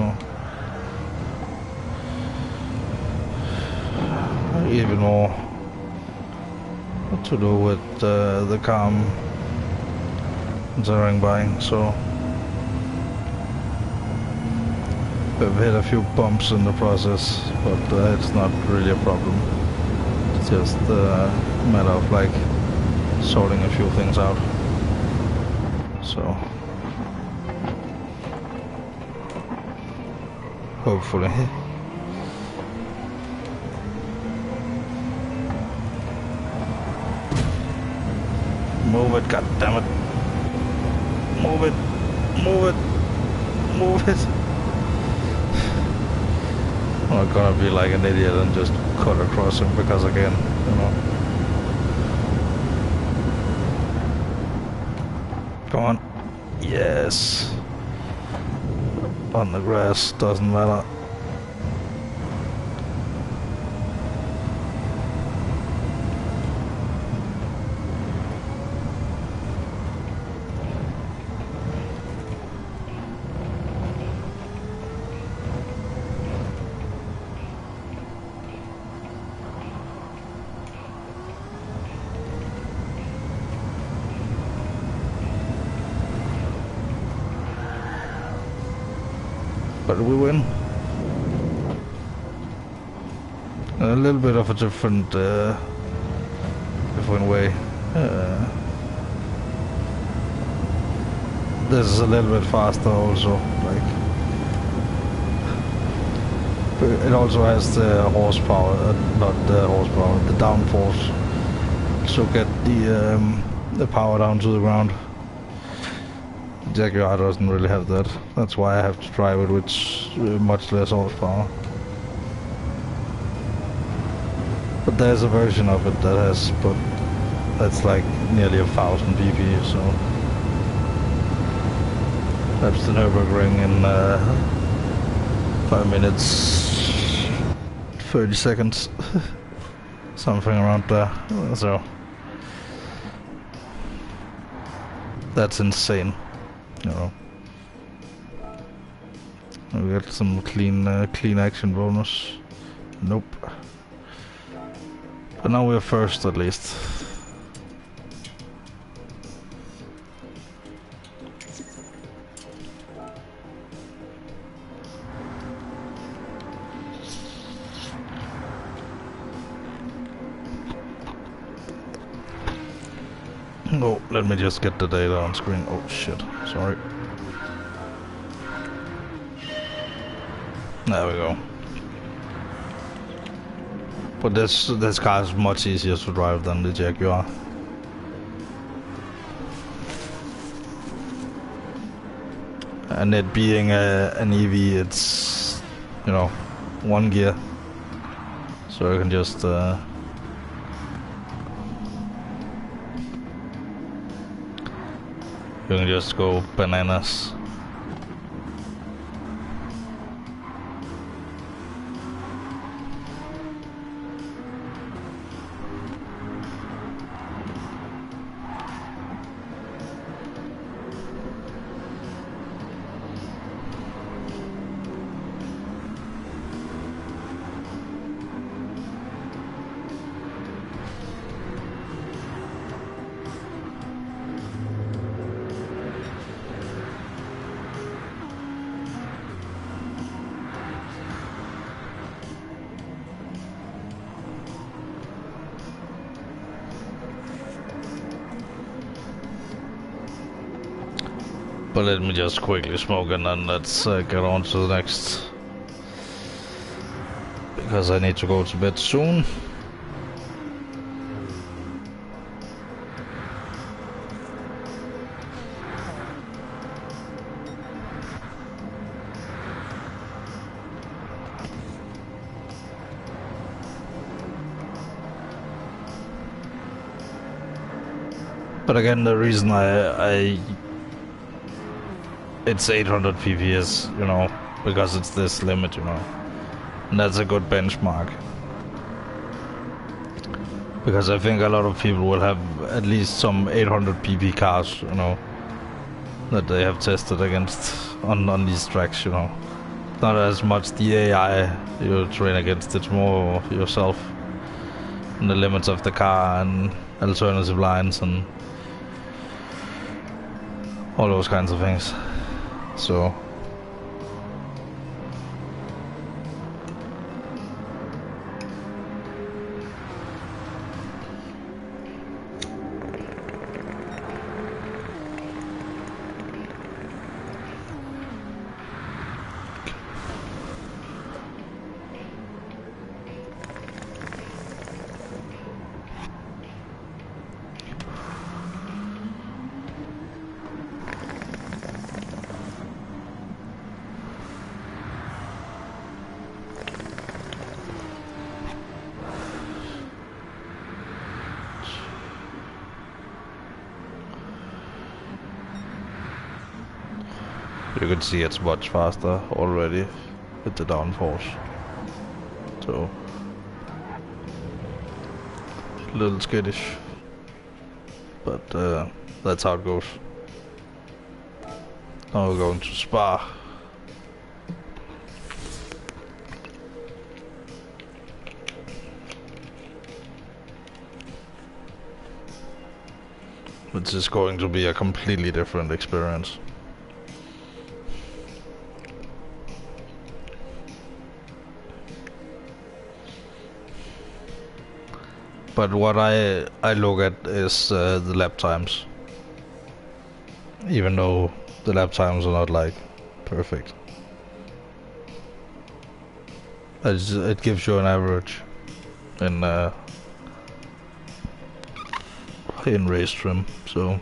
even more to do with the calm during buying. So we've hit a few bumps in the process, but it's not really a problem. It's just a matter of like sorting a few things out. So Hopefully. Move it, goddammit. Move it. Move it. Move it. I'm not gonna be like an idiot and just cut across him because I can, you know. Come on. Yes. On the grass, doesn't matter. But we win. A little bit of a different way. This is a little bit faster also, like it also has the horsepower, not the horsepower, the downforce, to get the power down to the ground. Jaguar doesn't really have that. That's why I have to drive it with much less horsepower. But there's a version of it that has, but that's like nearly 1,000 pp. So that's the Nürburgring in 5 minutes 30 seconds, something around there. So that's insane. You know, we got some clean action bonus. Nope. But now we're first at least. Oh, let me just get the data on screen. Oh shit, sorry. There we go. But this car is much easier to drive than the Jaguar. And it being an EV, it's, you know, one gear. So I can just you can just go bananas. But let me just quickly smoke and then let's get on to the next. Because I need to go to bed soon. But again, the reason it's 800 pp's, you know, because it's this limit, you know, and that's a good benchmark. Because I think a lot of people will have at least some 800 pp cars, you know, that they have tested against on these tracks, you know. Not as much the AI you train against, it's more yourself and the limits of the car and alternative lines and all those kinds of things. So You can see it's much faster already with the downforce. So a little skittish, but that's how it goes. Now we're going to Spa. Which is going to be a completely different experience. But what I look at is the lap times. Even though the lap times are not like perfect. It gives you an average in race trim, so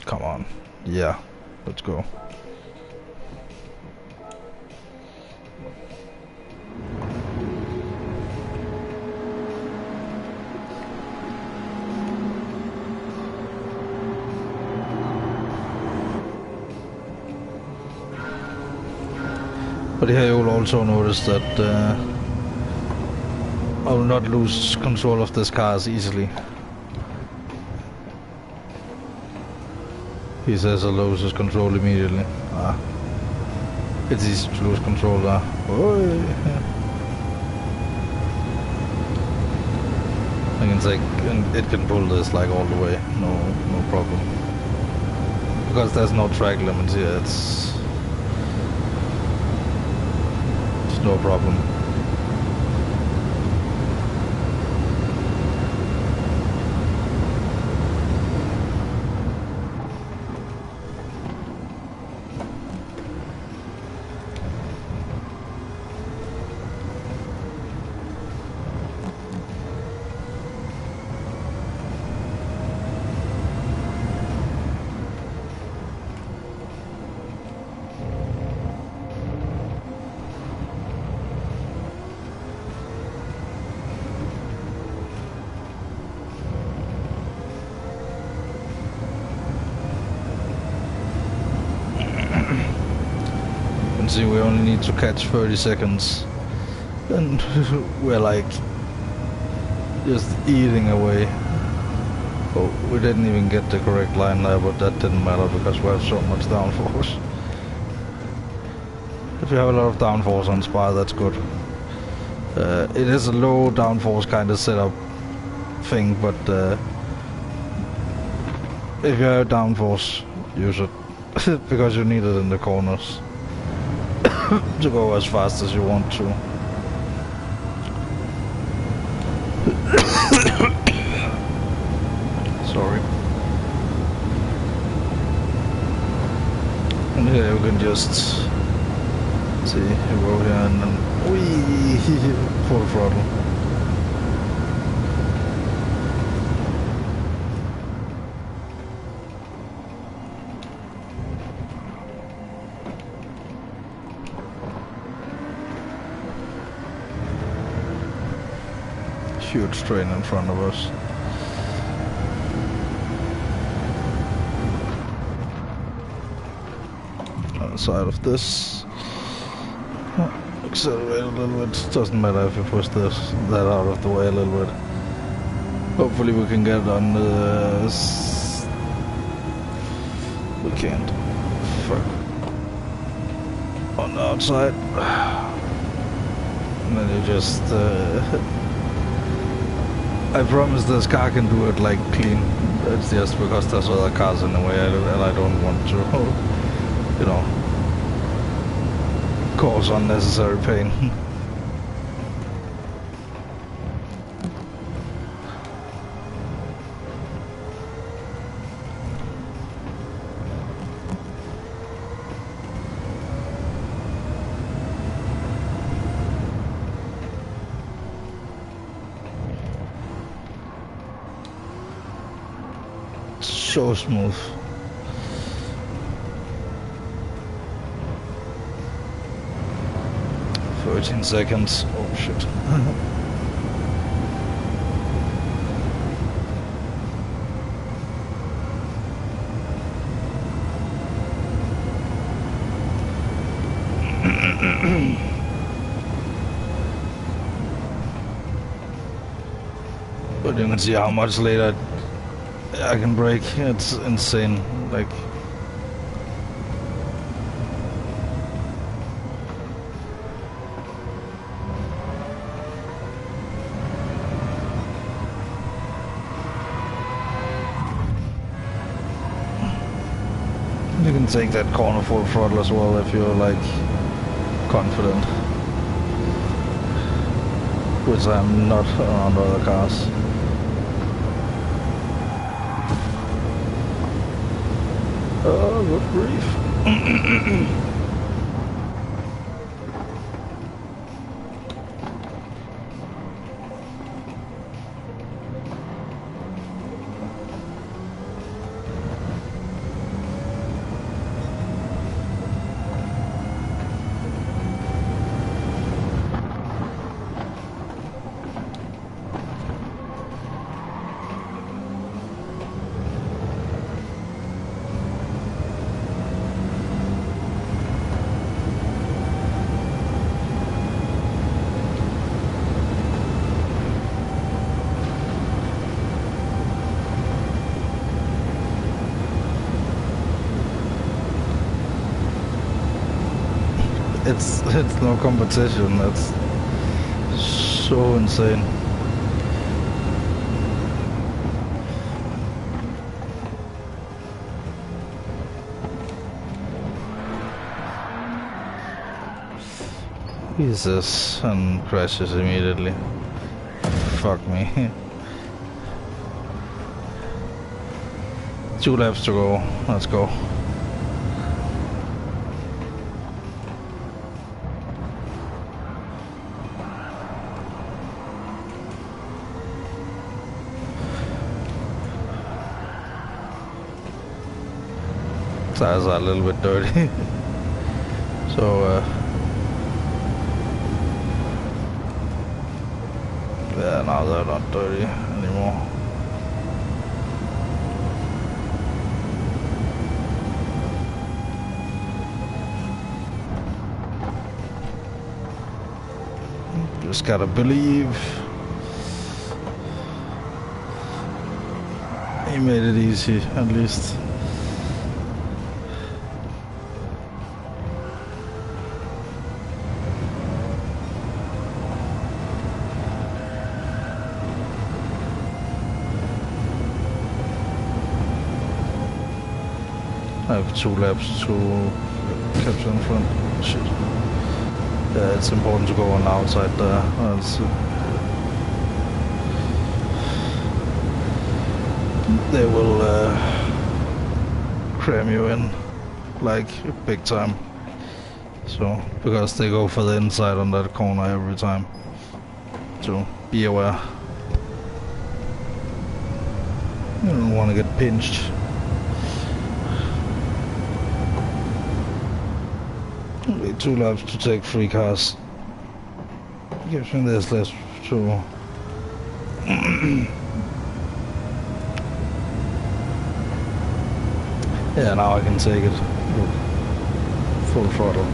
come on, yeah, let's go. But here you will also notice that I will not lose control of this car as easily. He says I lose his control immediately. It's easy to lose control there. I can take, and it can pull this like all the way, no problem. Because there's no track limits here, it's no problem. See, we only need to catch 30 seconds and we're like just eating away. Oh, we didn't even get the correct line there, but that didn't matter because we have so much downforce. If you have a lot of downforce on Spa, that's good. It is a low downforce kind of setup thing, but if you have downforce, use it because you need it in the corners to go as fast as you want to. Sorry. And here you can just see, you go here and then whee, full throttle. Huge train in front of us. Outside of this, accelerate a little bit. Doesn't matter if you push that out of the way a little bit. Hopefully we can get on this. We can't. Fuck. On the outside, and then you just. I promise this car can do it like clean. It's just because there's other cars in the way and I don't want to, you know, cause unnecessary pain. So smooth. "13 seconds. Oh shit. But you can see how much later I can brake. It's insane. Like, you can take that corner full throttle as well if you're like confident, which I'm not around other cars. Oh, good grief. It's no competition. That's so insane. Jesus, and crashes immediately. Fuck me. 2 laps to go. Let's go. Tires are a little bit dirty. So yeah, now they're not dirty anymore. Just gotta believe. He made it easy, at least. I have 2 laps to capture in front. Shit. Yeah, it's important to go on the outside there. They will cram you in like big time. So, because they go for the inside on that corner every time. So, be aware. You don't want to get pinched. Only 2 laps to take 3 cars. Gives me this less to yeah, now I can take it full throttle.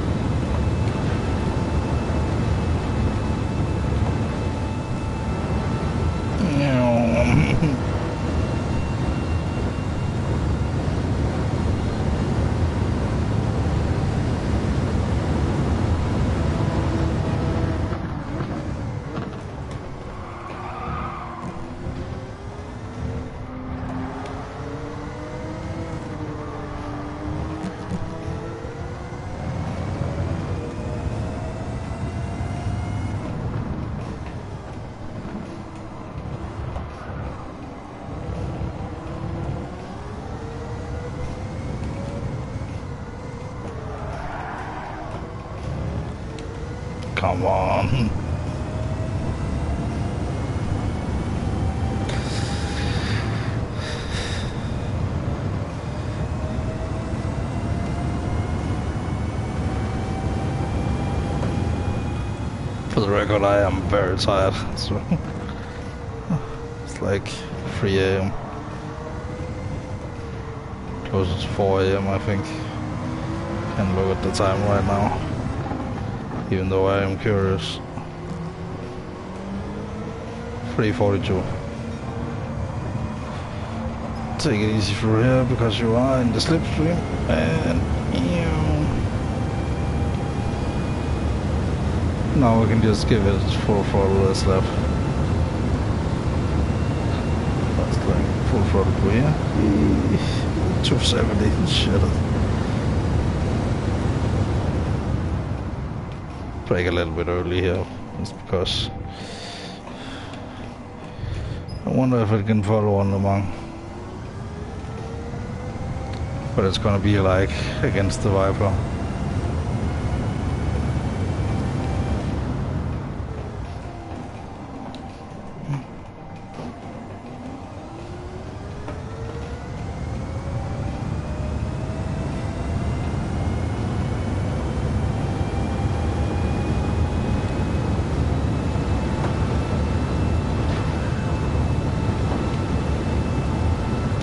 Come on. For the record, I am very tired, so it's like 3 AM. Close to 4 AM, I think. Can't look at the time right now, even though I am curious. 3:42. take it easy through here because you are in the slipstream, and now we can just give it full throttle this lap. That's like full throttle through here. 270, shit. Brake a little bit early here, just because I wonder if it can follow on the Mans. But it's gonna be like against the Viper.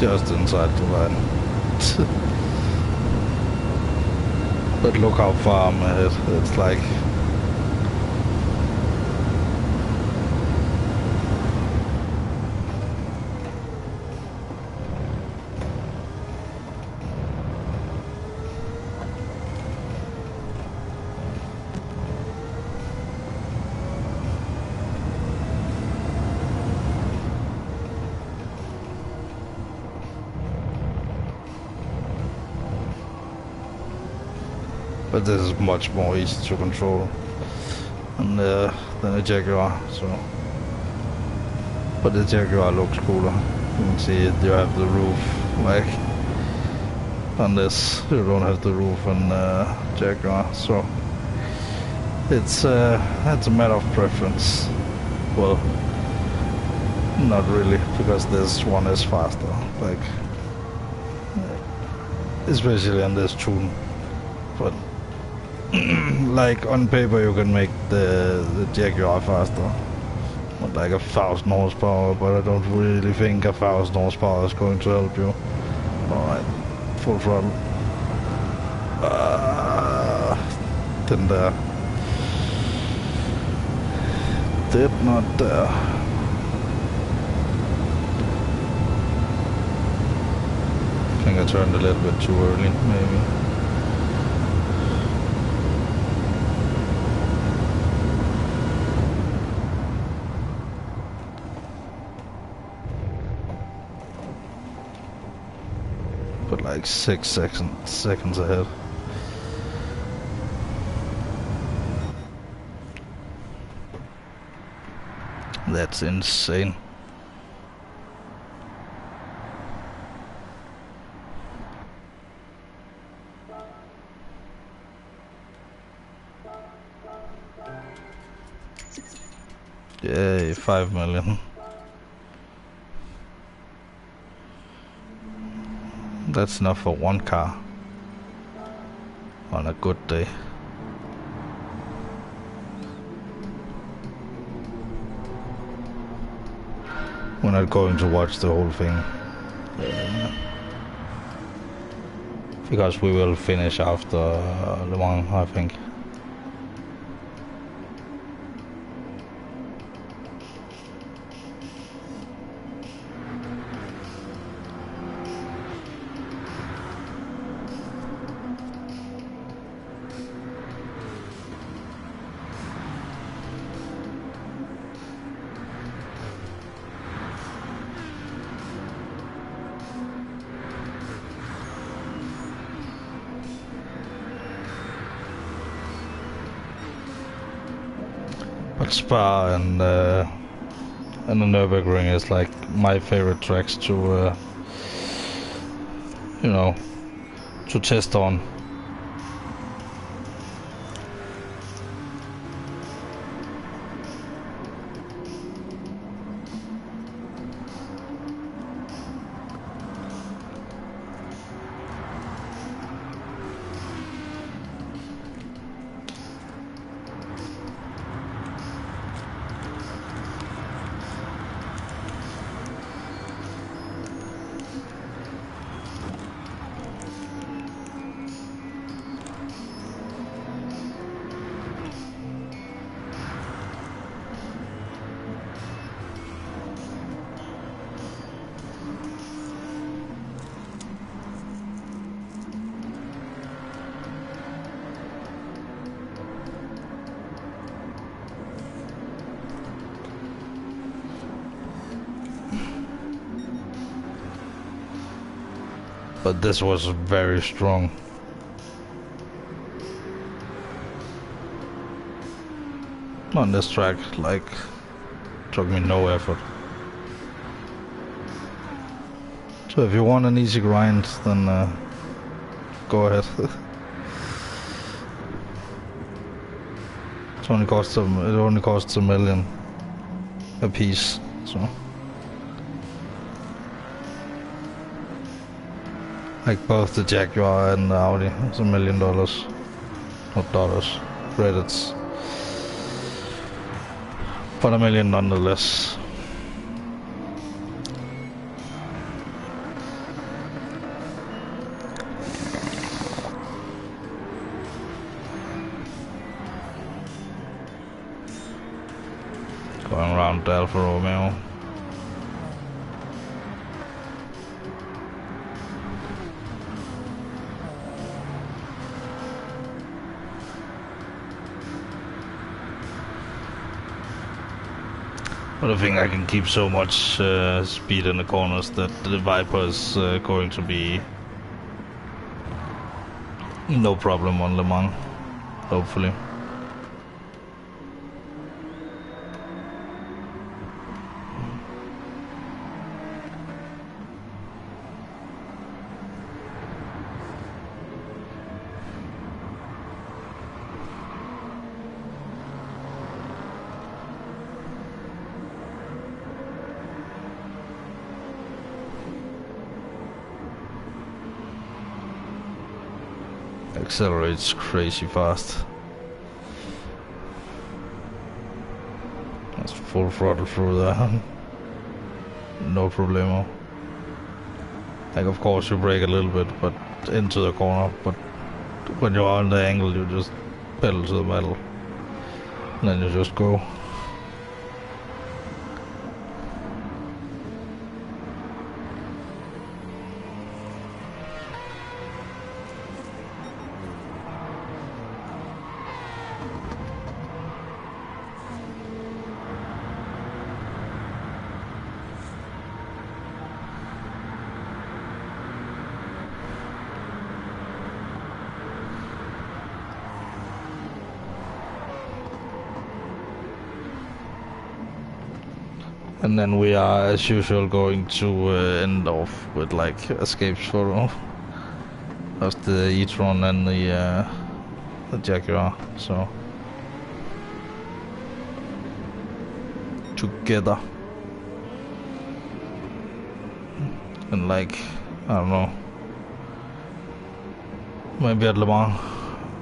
Just inside the line. But look how far I'm ahead. It's like but this is much more easy to control than a Jaguar. So, but the Jaguar looks cooler. You can see it. You have the roof, like on this. You don't have the roof on Jaguar. So it's a matter of preference. Well, not really, because this one is faster. Like especially on this tune, but. Like on paper you can make the Jaguar faster, with like 1,000 horsepower, but I don't really think 1,000 horsepower is going to help you. Alright, full throttle. Didn't dare. Did not dare. I think I turned a little bit too early, maybe. Like 6 seconds ahead. That's insane. Yay, 5 million. That's enough for one car on a good day. We're not going to watch the whole thing because we will finish after Le Mans, I think. But Spa and the Nürburgring is like my favorite tracks to, you know, to test on. But this was very strong. On this track, like, took me no effort. So if you want an easy grind, then go ahead. It only costs $1 million a piece, so. Like both the Jaguar and the Audi, it's $1 million. Not dollars, credits. But $1 million nonetheless. Going around Alfa Romeo. But I think I can keep so much speed in the corners that the Viper is going to be no problem on Le Mans, hopefully. Accelerates crazy fast. That's full throttle through there. No problemo. Like, of course you brake a little bit, but into the corner, but when you're on the angle you just pedal to the metal. And then you just go. And then we are, as usual, going to end off with like escapes photo of the etron and the Jaguar. So together, and like, I don't know, maybe at Le Mans,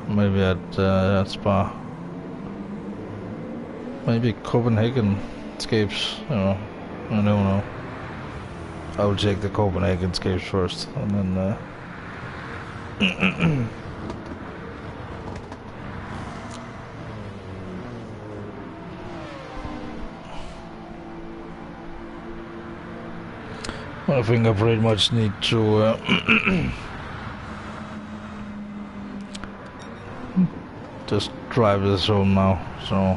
maybe at Spa, maybe Copenhagen. Escapes, I don't know. I will check the Copenhagen escapes first, and then I think I pretty much need to just drive this home now, so.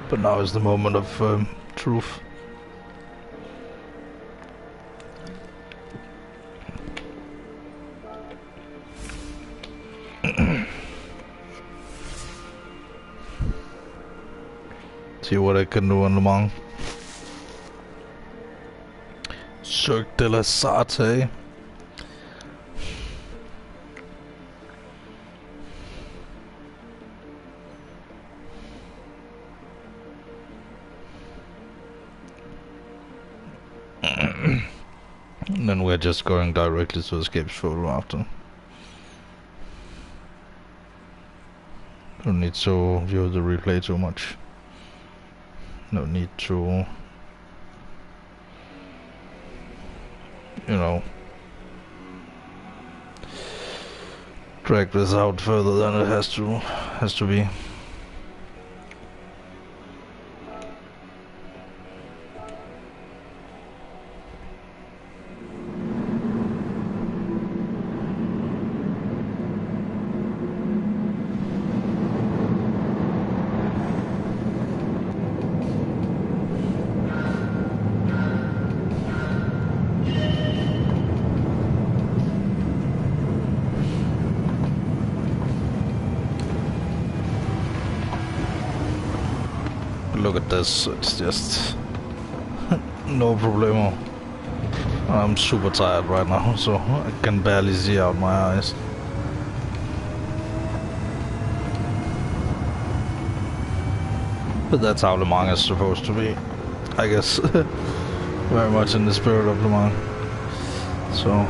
But now is the moment of truth. See what I can do on Le Mans. Cirque de la Sarte. And then we're just going directly to Escape's photo after. Don't need to view the replay too much. No need to, you know, drag this out further than it has to be. Look at this, it's just no problemo. I'm super tired right now, so I can barely see out my eyes. But that's how Le Mans is supposed to be, I guess. Very much in the spirit of Le Mans. So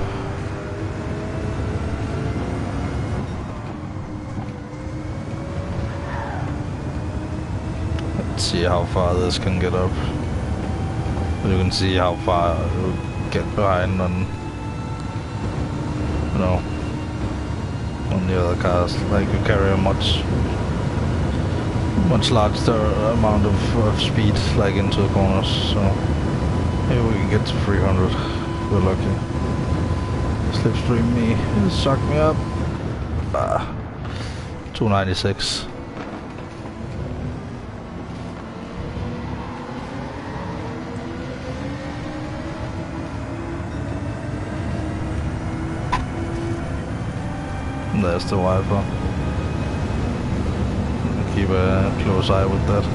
let's see how far this can get up. You can see how far it will get behind on, you know, on the other cars. Like you carry a much larger amount of speed, like into the corners. So maybe we can get to 300 if we're lucky. Slipstream me, suck me up. 296. There's the wiper. Keep a close eye with that.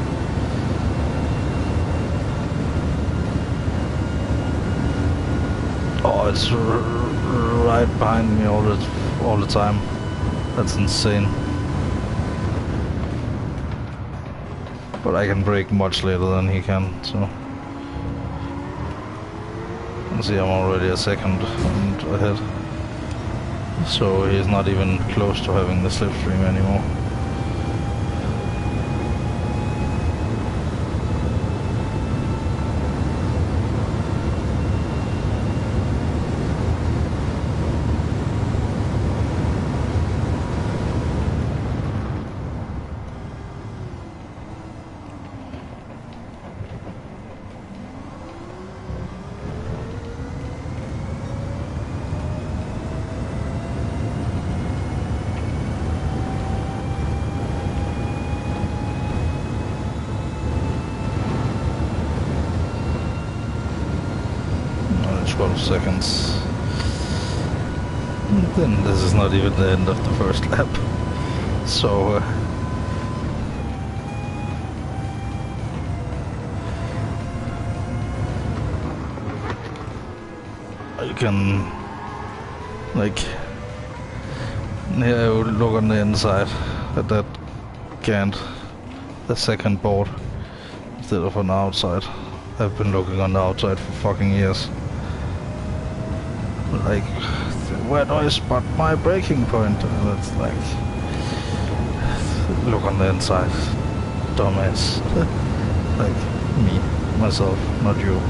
Oh, it's right behind me all the time. That's insane. But I can brake much later than he can, so. You see, I'm already a second ahead. So he's not even close to having the slipstream anymore. Seconds. Then this is not even the end of the first lap. So you can like look on the inside at that cant, the second board instead of on the outside. I've been looking on the outside for fucking years. Like, where do I spot my braking point? That's like, look on the inside, dumbass. Like me, myself, not you.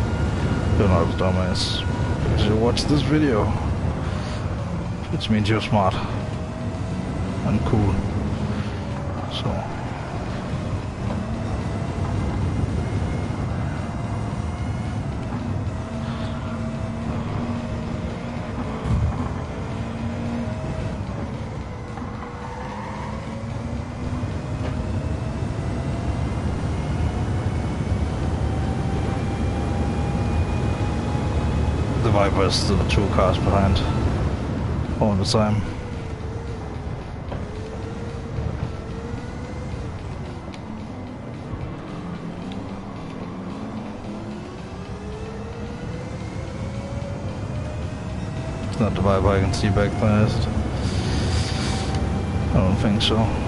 You're not a dumbass. Because you watch this video, which means you're smart and cool. So. Viper's still 2 cars behind all the time. It's not the Viper I can see back there, is it? I don't think so.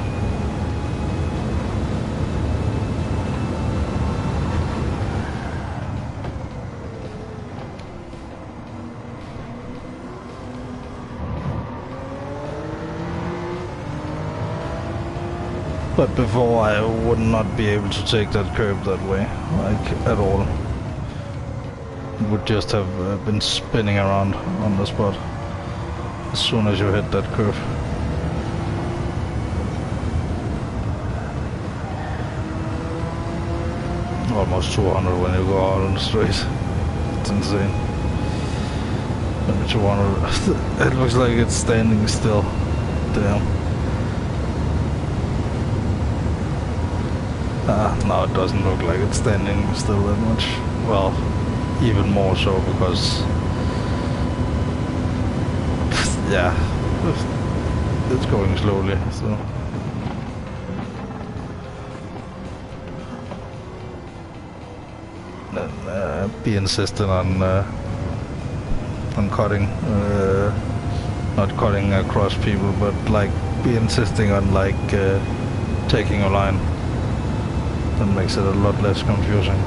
But before I would not be able to take that curve that way, like at all. It would just have been spinning around on the spot as soon as you hit that curve. Almost 200 when you go out on the straight. It's insane. Maybe 200. It looks like it's standing still. Damn. No, it doesn't look like it's standing still that much. Well, even more so because yeah, it's going slowly, so be insistent on cutting, not cutting across people, but like be insisting on like taking a line. That makes it a lot less confusing.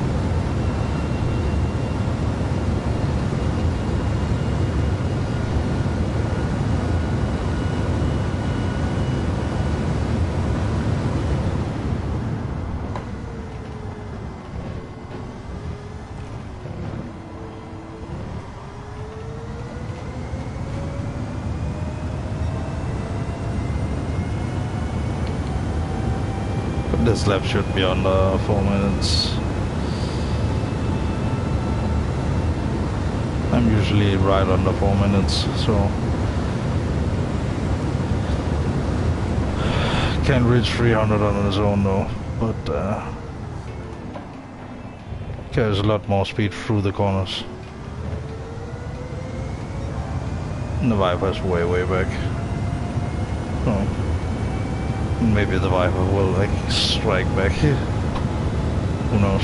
This lap should be under 4 minutes. I'm usually right under 4 minutes, so can't reach 300 on its own though, but carries a lot more speed through the corners. And the Viper's way back. So maybe the Viper will like strike back here. Who knows?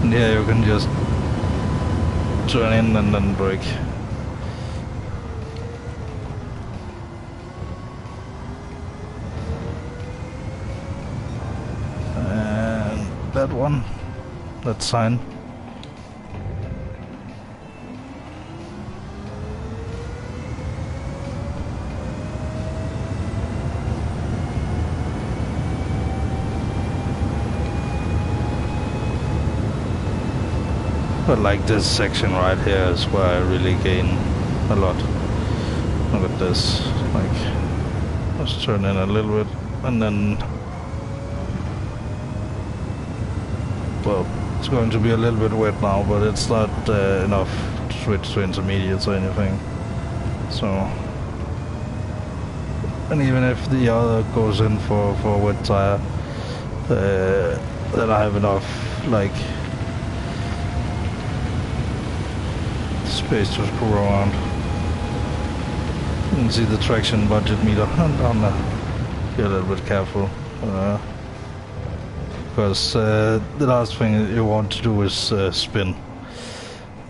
And yeah, you can just turn in and then brake. That one, that sign. But like this section right here is where I really gain a lot. Look at this, like, let's turn in a little bit and then, well, it's going to be a little bit wet now, but it's not enough to switch to intermediates or anything. So, and even if the other goes in for a wet tire, then I have enough, like, space to screw around. You can see the traction budget meter down there. Be a little bit careful. Because the last thing you want to do is spin.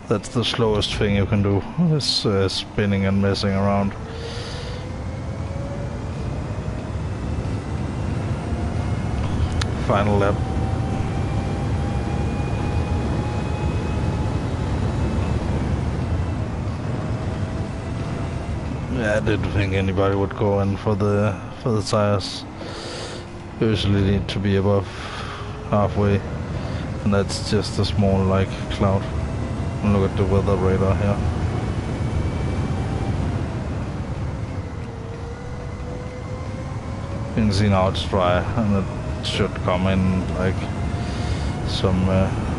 That's the slowest thing you can do, is spinning and messing around. Final lap. Yeah, I didn't think anybody would go in for the tires. Usually need to be above halfway, and that's just a small like cloud. And look at the weather radar here. You can see now it's dry, and it should come in like some.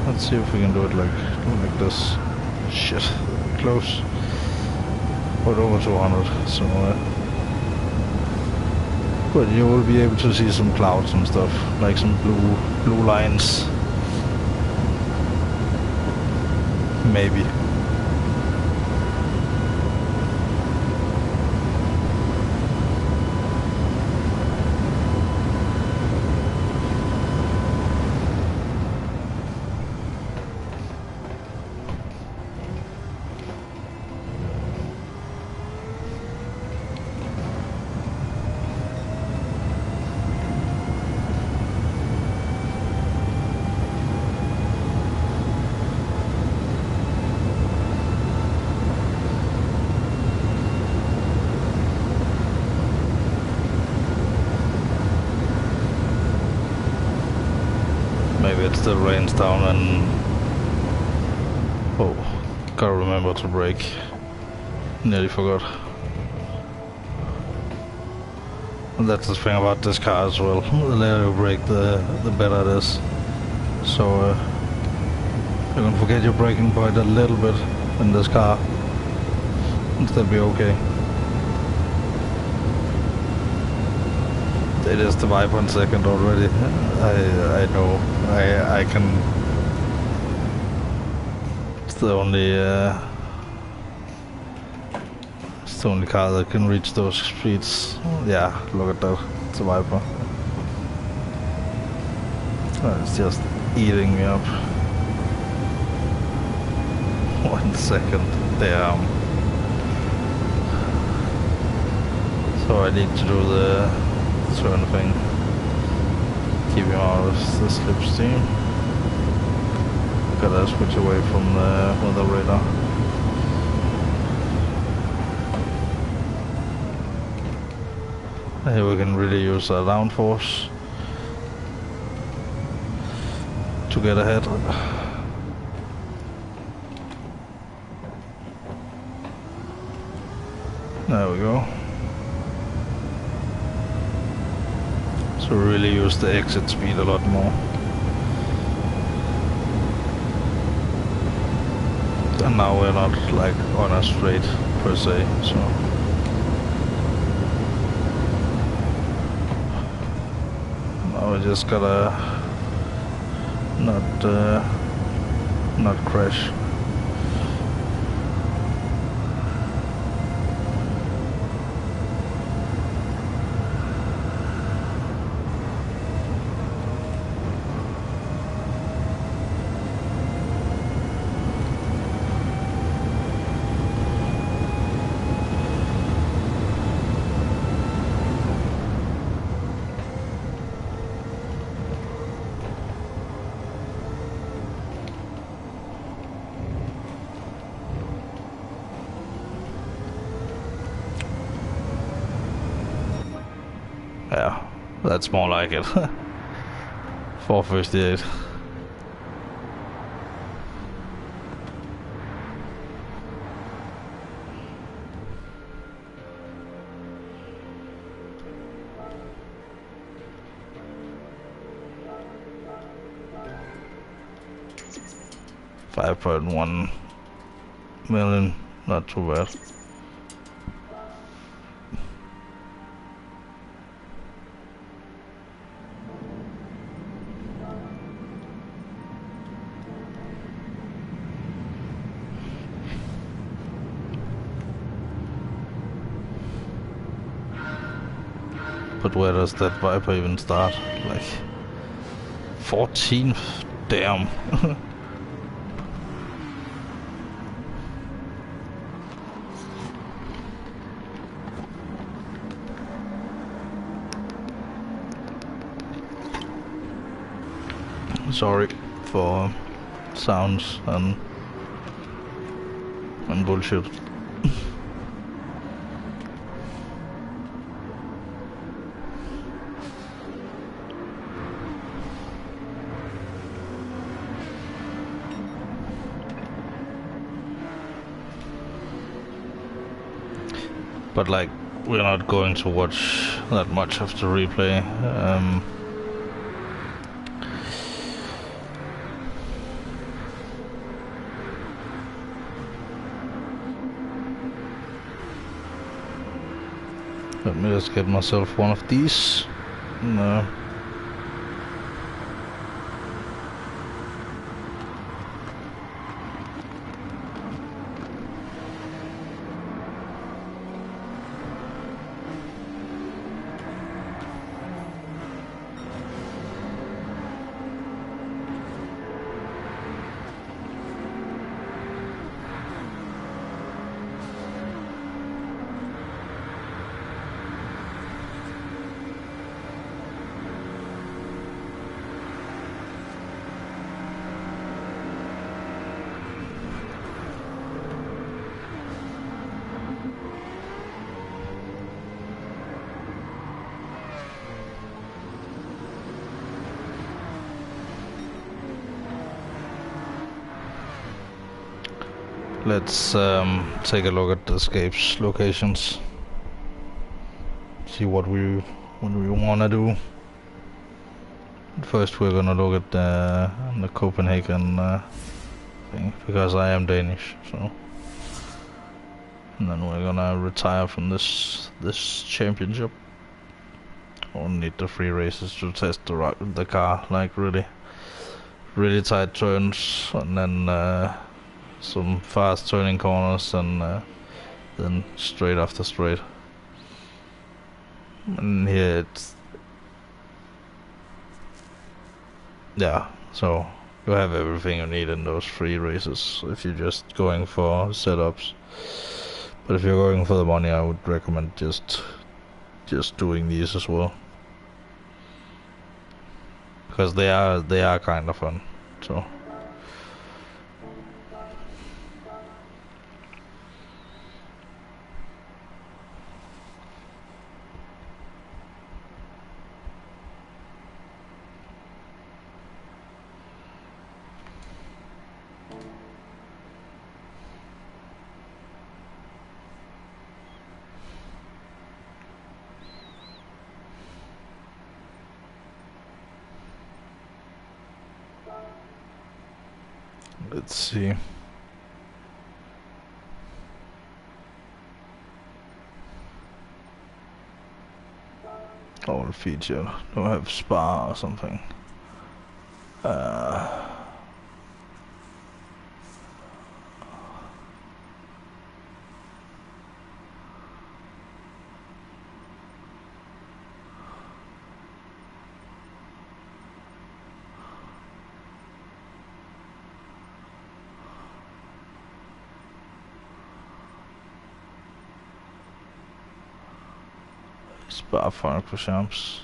Let's see if we can do it like this. Shit, close. But over 200. So. But you will be able to see some clouds and stuff, like some blue lines. Maybe. still rains down and... Oh, gotta remember to brake. Nearly forgot. And that's the thing about this car as well. The later you brake, the better it is. So you can forget your braking point a little bit in this car. And still be okay. It is the 5.2 already. I know. I can. It's the only car that can reach those speeds. Yeah, look at that. It's a Viper. It's just eating me up. 1 second. Damn. So I need to do the turn thing. Keep him out of the slipstream. Gotta switch away from the weather radar. Here we can really use our downforce to get ahead. There we go. So really use the exit speed a lot more. And now we're not like on a straight per se, so. Now we just gotta not crash. Yeah, that's more like it. 458. $5.1 million, not too bad. But where does that Viper even start? Like 14th? Damn. Sorry for sounds and bullshit. But like, we're not going to watch that much of the replay. Let me just get myself one of these. No. Let's take a look at the escapes locations. See what we wanna do. First, we're gonna look at the Copenhagen thing because I am Danish, so. And then we're gonna retire from this championship. We'll need the free races to test the car, like really tight turns, and then some fast turning corners, and then straight after straight. And here it's, yeah, so you have everything you need in those free races if you're just going for setups. But if you're going for the money, I would recommend just doing these as well, because they are kind of fun. So let's see. All feature. Do I have spa or something? Spa Francorchamps.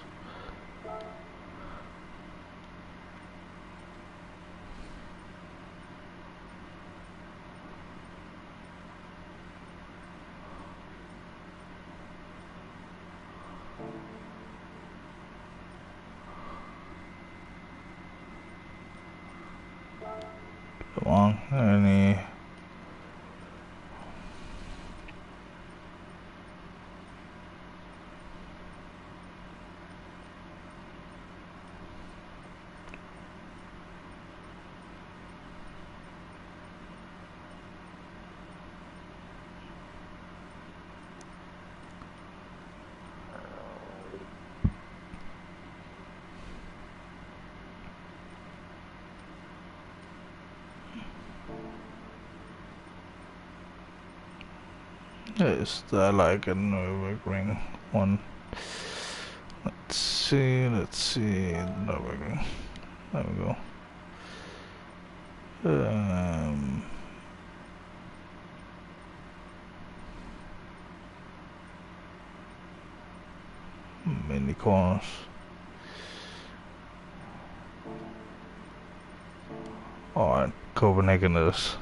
Come on, any... Is there like a Nürburgring one? Let's see, Nürburgring. There we go. Many corners. Alright, Copenhagen is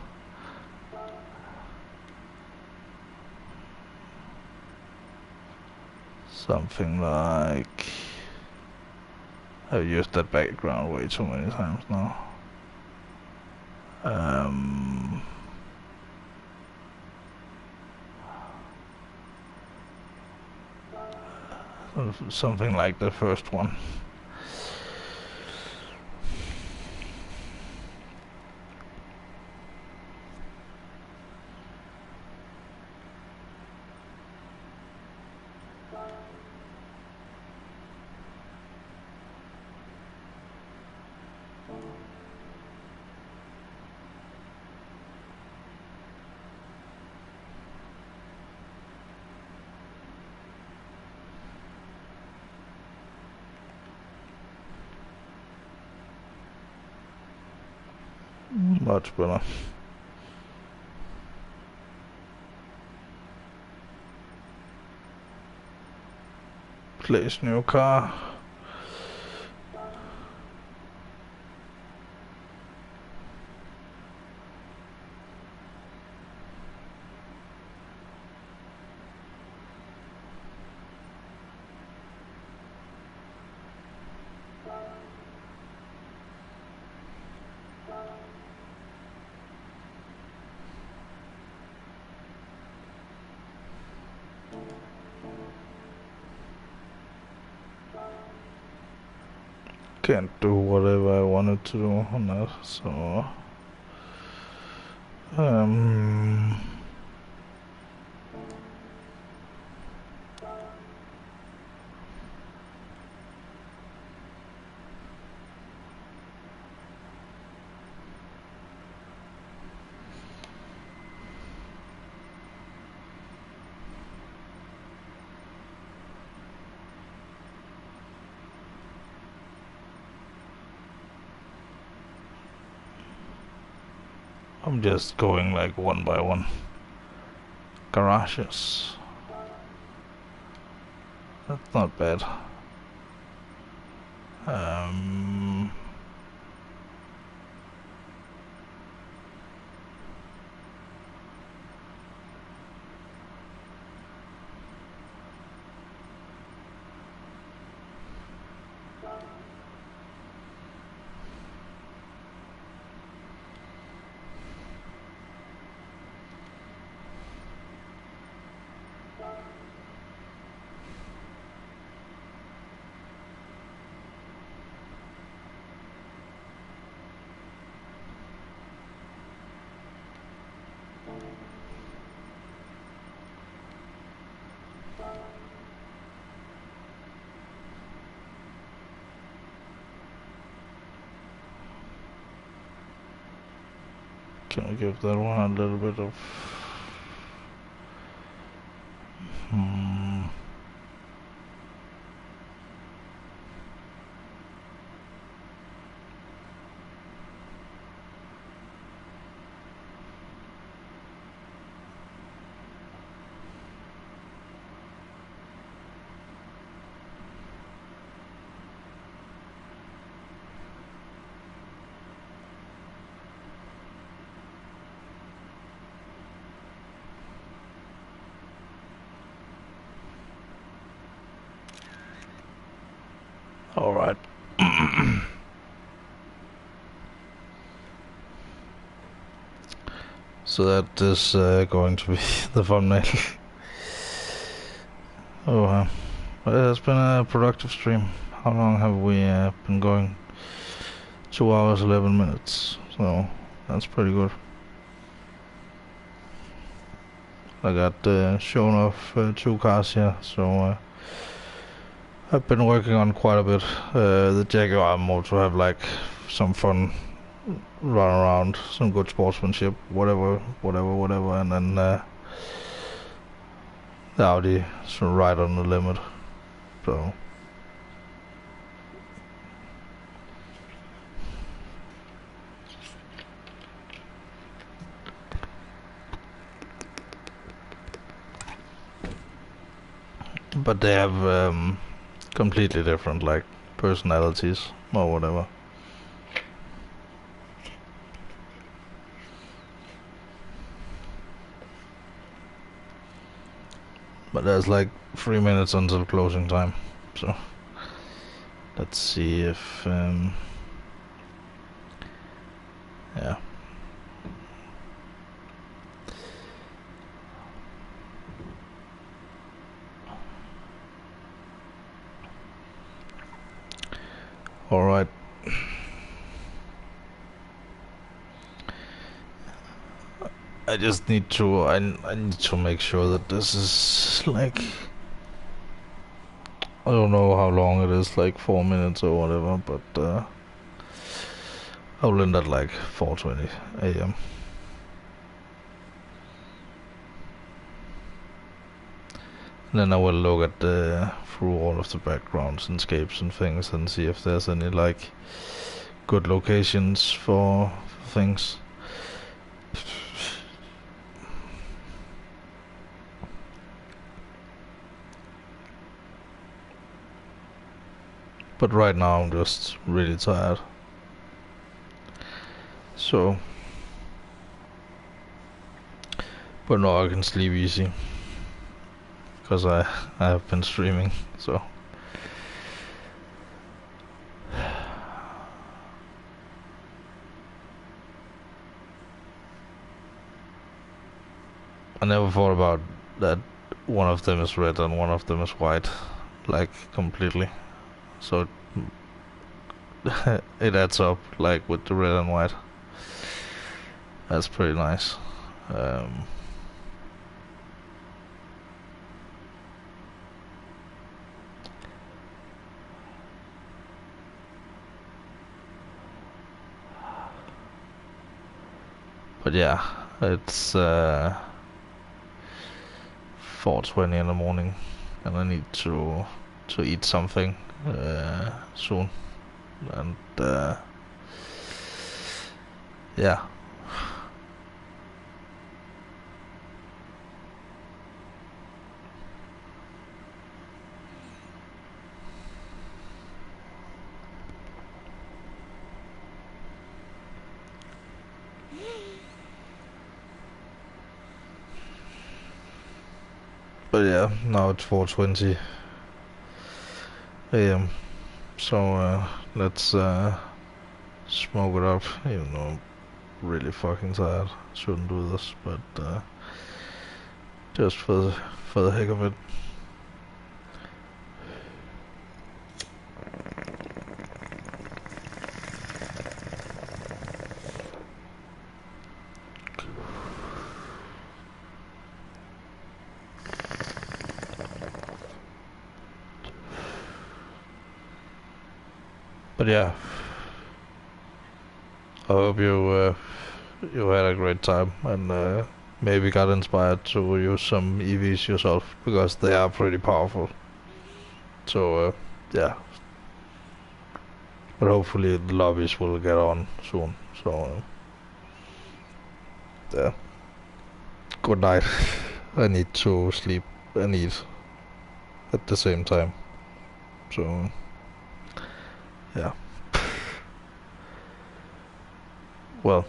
something like... I've used that background way too many times now. Something like the first one. Much better. Place new car. Can't do whatever I wanted to do on that, so I'm just going like one by one. Garages. That's not bad. Can we give that one a little bit of... All right. So that is going to be the thumbnail. Oh, it has been a productive stream. How long have we been going? 2 hours 11 minutes. So that's pretty good. I got shown off 2 cars here, so I've been working on quite a bit. The Jaguar mode to have like some fun, run around, some good sportsmanship, whatever, and then the Audi is right on the limit. So but they have completely different like personalities or whatever. But there's like 3 minutes until closing time, so let's see if yeah. All right. I just need to I need to make sure that this is like, I don't know how long it is, like 4 minutes or whatever, but I'll end at like 4:20 a.m. Then I will look at through all of the backgrounds and scapes and things and see if there's any like good locations for things. But right now I'm just really tired. So, but no, I can sleep easy because I have been streaming, so. I never thought about that one of them is red and one of them is white, like completely. So it adds up like with the red and white. That's pretty nice. But yeah, it's 4:20 in the morning, and I need to eat something soon, and yeah. But yeah, now it's 4:20 a.m. So let's smoke it up. Even though I'm really fucking tired, shouldn't do this, but just for the heck of it. But yeah, I hope you had a great time and maybe got inspired to use some EVs yourself, because they are pretty powerful. So yeah, but hopefully the lobbies will get on soon. So yeah, good night. I need to sleep and eat at the same time. So yeah, well,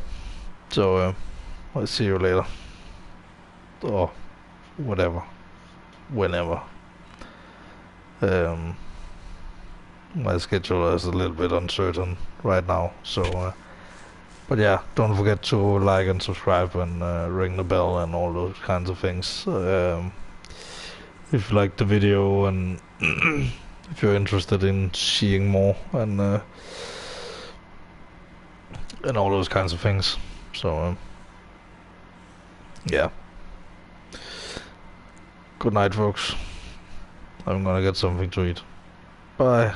so I'll see you later, or whatever, whenever. My schedule is a little bit uncertain right now, so but yeah, don't forget to like and subscribe and ring the bell and all those kinds of things. If you like the video and if you're interested in seeing more and all those kinds of things. So yeah, good night, folks. I'm gonna get something to eat. Bye.